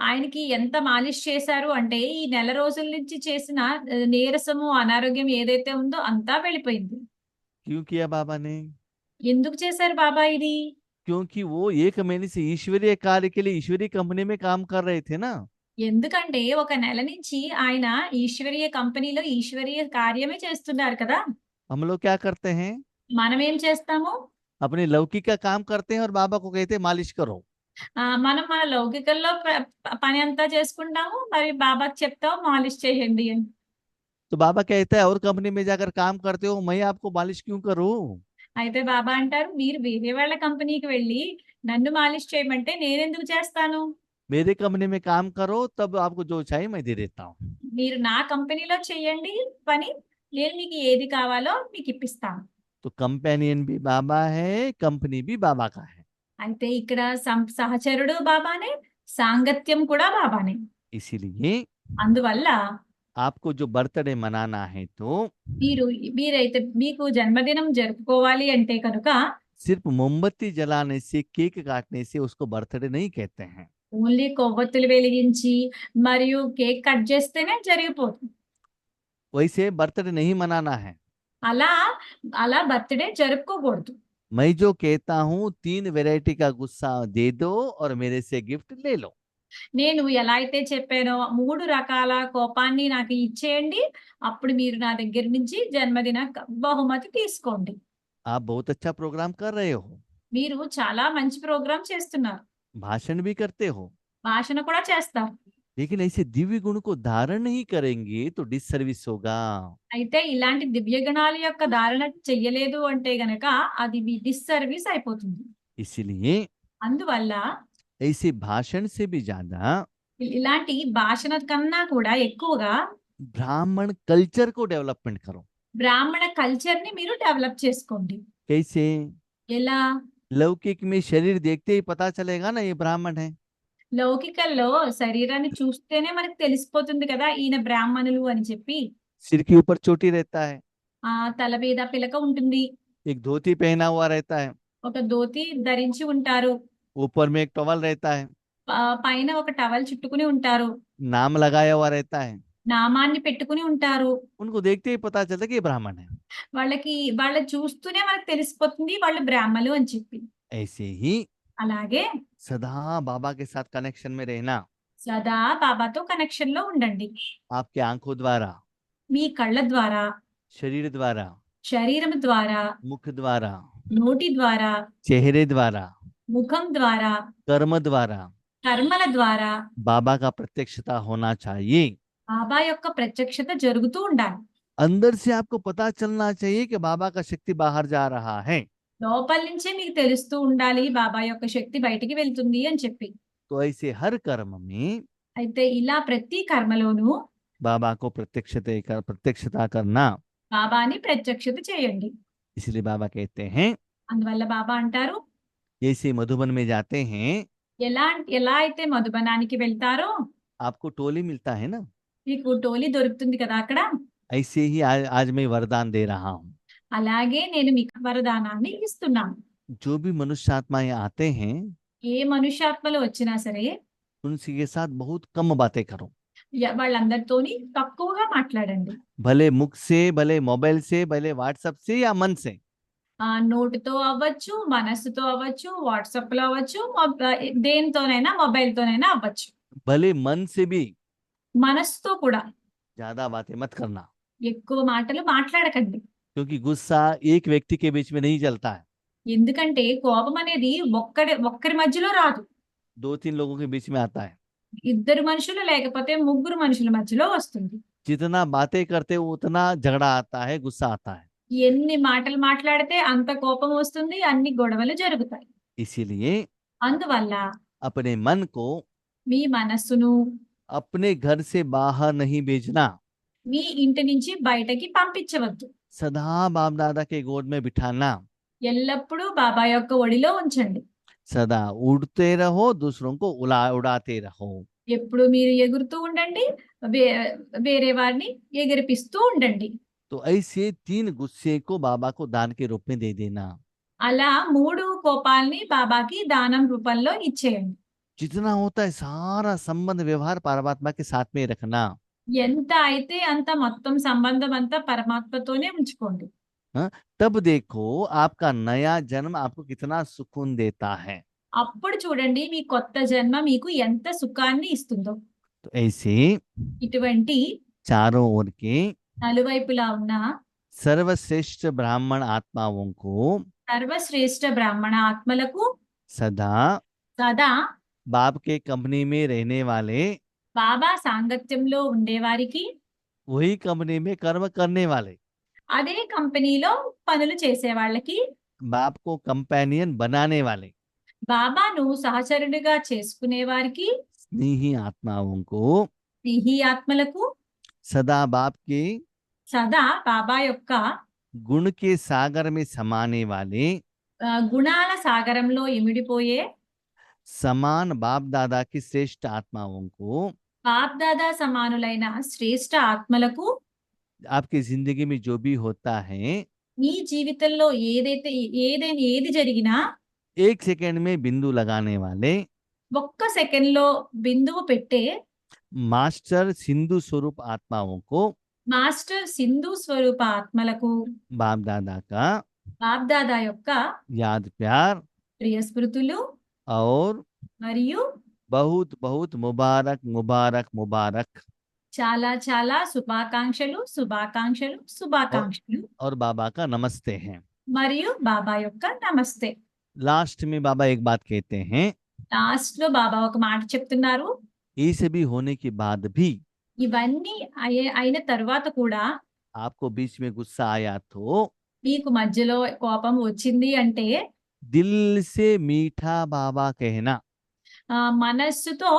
ఆయనకి ఎంత మాలిష్ చేశారు అంటే, ఈ నెల రోజుల నుంచి చేసిన నీరసము, అనారోగ్యం ఏదైతే ఉందో అంతా వెళ్ళిపోయింది. क्यों किया बाबा ने? ఎందుకు చేశారు బాబా ఇది? क्योंकि वो 1 महीने से ईश्वरीय कार्य के लिए ईश्वरीय कंपनी में काम कर रहे थे ना। ఎందుకంటే ఒక నెల నుంచి ఆయన ఈశ్వరీయ కంపెనీలో ఈశ్వరీయ కార్యమే చేస్తున్నారు కదా! हम लोग क्या करते हैं? మనమేం చేస్తాము? अपने लौकिक का काम करते हैं और बाबा को कहते हैं मालिश करो। మనం మన లౌకికల్లో పని అంతా చేసుకుంటాము. మరి బాబాకి చెప్తాము మాలిష్ చేయండి అని. तो बाबा कहता है और कंपनी में जाकर काम करते हो, मैं आपको मालिश क्यों करूं? అయితే బాబా అంటారు, మీరు వేరే వాళ్ళ కంపెనీకి వెళ్ళి నన్ను మాలిష్ చేయమంటే నేనెందుకు చేస్తాను? मेरे कंपनी में काम करो, तब आपको जो चाहिए मैं दे देता हूँ। మీరు నా కంపెనీలో చేయండి పని. నేను మీకు ఏది కావాలో మీకు ఇప్పిస్తాను. तो कंपेनियन भी बाबा है, कंपनी भी बाबा का है। అయితే ఇక్కడ సహచరుడు బాబానే, సాంగత్యం కూడా బాబానే. इसीलिए అందువల్ల आपको जो बर्थडे मनाना है तो మీరైతే మీకు జన్మదినం జరుపుకోవాలి అంటే కనుక सिर्फ मोमबत्ती जलाने से, केक काटने से उसको बर्थडे नहीं कहते हैं। ఓన్లీ కొవ్వొత్తులు వెలిగించి మరియు కేక్ కట్ చేస్తేనే జరిగిపోతుంది. वैसे बर्थडे नहीं मनाना है। అలా అలా బర్త్డే జరుపుకోకూడదు. मैं जो कहता हूँ 3 वैरायटी का गुस्सा दे दो और मेरे से गिफ्ट ले लो। నేను ఎలా అయితే చెప్పానో 3 రకాల కోపాన్ని నాకు ఇచ్చేయండి. అప్పుడు మీరు నా దగ్గర నుంచి జన్మదిన బహుమతి తీసుకోండి. आप बहुत अच्छा प्रोग्राम कर रहे हो, మీరు చాలా మంచి ప్రోగ్రామ్ చేస్తున్నారు. भाषण भी करते हो, భాషణ కూడా చేస్తారు. लेकिन ऐसे दिव्य गुण को धारण नहीं करेंगे तो डिससर्विस होगा। అయితే ఇలాంటి దివ్య గుణాల యొక్క ధారణ చెయ్యలేదు అంటే గనక అది డిస్సర్వీస్ అయిపోతుంది. इसलिए అందువల్ల ऐसे भाषण से भी ज्यादा ఇలాంటి భాషణ కన్నా కూడా ఎక్కువగా ब्राह्मण कल्चर को डेवलपमेंट करो। బ్రాహ్మణ కల్చర్ ని మీరు డెవలప్ చేసుకోండి. कैसे? ఎలా? लौकिक में शरीर देखते ही पता चलेगा ना ये ब्राह्मण है। లౌకికల్లో శరీరాన్ని చూస్తేనే మనకు తెలిసిపోతుంది కదా ఈయన బ్రాహ్మణులు అని చెప్పి. सिर के ऊपर चोटी रहता है, తల మీద పిలక ఉంటుంది, एक धोती पहना हुआ रहता है, ఒక ధోతి ధరించి ఉంటారు, ऊपर में एक टॉवल रहता है, పైన ఒక టవల్ చుట్టుకుని ఉంటారు, नाम लगाया हुआ रहता है। నామాన్ని పెట్టుకుని ఉంటారు. उनको देखते ही पता चलता है कि ये ब्राह्मण है। వాళ్ళ చూస్తూనే మనకు తెలిసిపోతుంది వాళ్ళు బ్రాహ్మలు అని చెప్పి. ऐसे ही అలాగే सदा बाबा के साथ कनेक्शन में रहना, సదా బాబాతో కనెక్షన్ లో ఉండండి. आपके आंखों द्वारा, మీ కళ్ళ ద్వారా, शरीर द्वारा, శరీరం ద్వారా, मुख द्वारा, నోటి ద్వారా, चेहरे द्वारा, ముఖం ద్వారా, कर्म द्वारा కర్మల ద్వారా बाबा का प्रत्यक्षता होना चाहिए। బాబా యొక్క ప్రత్యక్షత జరుగుతూ ఉండాలి. अंदर से आपको पता चलना चाहिए कि बाबा का शक्ति बाहर जा रहा है। లోపల నుంచే మీకు తెలుస్తూ ఉండాలి బాబా యొక్క శక్తి బయటికి వెళ్తుంది అని చెప్పి. तो ऐसे हर कर्म में అయితే ఇలా ప్రతి కర్మలోనూ बाबा को प्रत्यक्षता करना। బాబాని ప్రత్యక్షత చేయండి. इसलिए बाबा कहते हैं, అందువల్ల బాబా అంటారు, जैसे मधुबन में जाते हैं ఎలా అయితే మధుబనానికి వెళ్తారో आपको टोली मिलता है ना, మీకు టోలీ దొరుకుతుంది కదా అక్కడ. ऐसे ही आज मैं वरदान दे रहा हूँ। అలాగే నేను మీకు వరదానాన్ని ఇస్తున్నాను. जो भी मनुष्य आत्माएं आते हैं ఏ మనుష్యాత్మలు వచ్చినా సరే उनके साथ बहुत कम बातें करो। వాళ్ళందరితోని తక్కువగా మాట్లాడండి. भले मुख से, भले मोबाइल से, भले व्हाट्सएप से या मन से। నోటితో అవ్వచ్చు, మనస్సుతో అవ్వచ్చు, వాట్సాప్ లో అవ్వచ్చు, దేనితోనైనా మొబైల్తోనైనా అవ్వచ్చు. भले मन से भी మనస్సుతో కూడా ज्यादा बातें मत करना, ఎక్కువ మాటలు మాట్లాడకండి. क्योंकि गुस्सा एक व्यक्ति के बीच में नहीं चलता है, ఎందుకంటే కోపం అనేది ఒక్కరి మధ్యలో రాదు, 2-3 लोगों के बीच में आता है। ఇద్దరు మనుషులు లేకపోతే ముగ్గురు మనుషుల మధ్యలో వస్తుంది. जितना बातें करते हो उतना झगड़ा आता है, गुस्सा आता है। ఎన్ని మాటలు మాట్లాడితే అంత కోపం వస్తుంది, అన్ని గొడవలు జరుగుతాయి. इसीलिए అందువల్ల अपने मन को మీ మనస్సును अपने घर से बाहर नहीं भेजना, మీ ఇంటి నుంచి బయటకి పంపించవద్దు. सदा बाप दादा के गोद में बिठाना, ఎల్లప్పుడూ బాబా యొక్క ఒడిలో ఉంచండి. सदा उड़ते रहो, दूसरों को उड़ाते रहो। ఎప్పుడు మీరు ఎగురుతూ ఉండండి, వేరే వారిని ఎగిరిపిస్తూ ఉండండి. तो ऐसे 3 गुस्से को बाबा को दान के रूप में दे देना। అలా 3 కోపాల్ని బాబాకి దానం రూపంలో ఇచ్చేయండి. जितना होता है सारा संबंध व्यवहार परमात्मा के साथ में रखना। ఎంత అయితే అంత మొత్తం సంబంధం అంతా పరమాత్మతోనే ఉంచుకోండి. तब देखो आपका नया जन्म आपको कितना सुकून देता है। అప్పుడు చూడండి మీ కొత్త జన్మ మీకు ఎంత సుఖాన్ని ఇస్తుందో. तो ऐसे ఇటువంటి चारों ओर के నలువైపులా ఉన్న सर्वश्रेष्ठ ब्राह्मण आत्माओं को సర్వశ్రేష్ఠ బ్రాహ్మణ ఆత్మలకు सदा సదా बाप के कंपनी में रहने वाले, బాబా సాంగత్యంలో ఉండేవారికి, वही कंपनी में कर्म करने वाले, అదే కంపెనీలో పనులు చేసే వాళ్ళకి, बाप को कंपेनियन बनाने वाले బాబాను సహచరుడిగా చేసుకునే వారికి, स्नेही आत्माओं को స్నేహి ఆత్మలకు सदा बाप के సదా బాబా యొక్క गुण के सागर में समाने वाले, గుణాల సాగరంలో ఇమిడిపోయే समान बाप दादा की श्रेष्ठ आत्माओं को బాప్ దాదా సమానులైన శ్రేష్ఠ ఆత్మలకు, आपकी जिंदगी में जो भी होता है మీ జీవితంలో ఏది జరిగినా एक सेकंड में बिंदु लगाने वाले ఒక్క సెకండ్లో బిందువు పెట్టే मास्टर सिंधु स्वरूप आत्माओं को మాస్టర్ సింధు స్వరూప ఆత్మలకు बाप दादा का బాప్ దాదా యొక్క याद प्यार ప్రియ స్మృతులు और మరియు बहुत बहुत मुबारक मुबारक मुबारक చాలా చాలా శుభాకాంక్షలు శుభాకాంక్షలు శుభాకాంక్షలు और बाबा का नमस्ते हैं। మరియు బాబా యొక్క నమస్తే। लास्ट में बाबा एक बात कहते हैं, లాస్ట్ లో బాబా ఒక మాట చెప్తున్నారు, ये सभी होने के बाद भी ఇవన్నీ అయిన తర్వాత కూడా आपको बीच में गुस्सा आया तो మీకు మధ్యలో కోపం వచ్చింది అంటే दिल से मीठा बाबा कहना, మనస్సుతో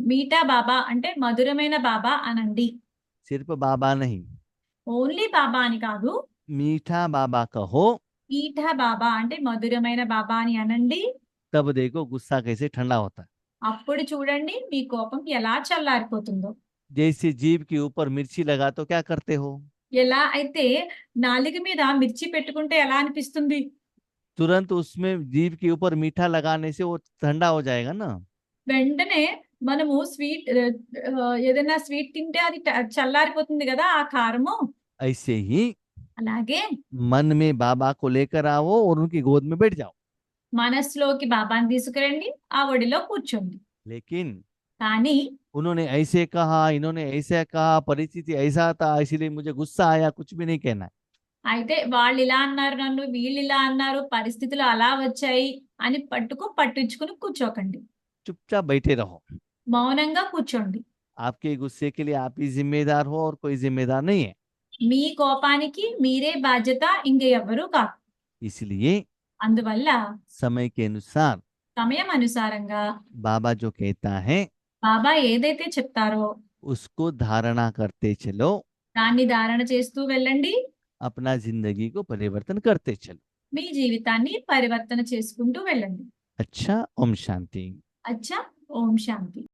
మీఠా బాబా అంటే మధురమైన బాబా అనండి। सिर्फ बाबा नहीं, ఓన్లీ బాబా అని కాదు, मीठा बाबा कहो, మీఠా బాబా అంటే మధురమైన బాబా అని అనండి। तब देखो गुस्सा कैसे ठंडा होता है। అప్పుడు చూడండి మీ కోపం ఎలా చల్లారిపోతుందో। जैसे जीभ के ऊपर मिर्ची लगा तो क्या करते हो, ఎలా అయితే నాలుక మీద మిర్చి పెట్టుకుంటే ఎలా అనిపిస్తుంది, तुरंत उसमें जीभ के ऊपर मीठा लगाने से वो ठंडा हो जाएगा ना। వెంటనే మనము ఏదైనా స్వీట్ తింటే అది చల్లారిపోతుంది కదా ఆ కారము। ऐसे ही అలాగే मन में बाबा को लेकर आओ और उनकी गोद में बैठ जाओ। మనస్సులోకి బాబాని తీసుకురండి, ఆ ఒడిలో కూర్చోండి। लेकिन కానీ उन्होंने ऐसे कहा, इन्होंने ऐसा कहा, परिस्थिति ऐसा था इसलिए मुझे गुस्सा आया, कुछ भी नहीं कहना है। అయితే వాళ్ళు ఇలా అన్నారు నన్ను, వీళ్ళు ఇలా అన్నారు, పరిస్థితులు అలా వచ్చాయి అని పట్టించుకుని కూర్చోకండి। चुपचाप बैठे रहो। మౌనంగా కూర్చోండి। आपके गुस्से के लिए आप ही जिम्मेदार हो और कोई जिम्मेदार नहीं है। మీ కోపానికి మీరే బాధ్యత, ఇంక ఎవ్వరూ కాదు। इसलिए అందువల్ల समय के अनुसार సమయం అనుసారంగా बाबा जो कहता है బాబా ఏదైతే చెప్తారో उसको धारणा करते चलो, దాన్ని ధారణ చేస్తూ వెళ్ళండి। अपना जिंदगी को परिवर्तन करते चलो। మీ జీవితాన్ని పరివర్తన చేసుకుంటూ వెళ్ళండి। अच्छा, ओम शांति। అచ్చా, ఓం శాంతి।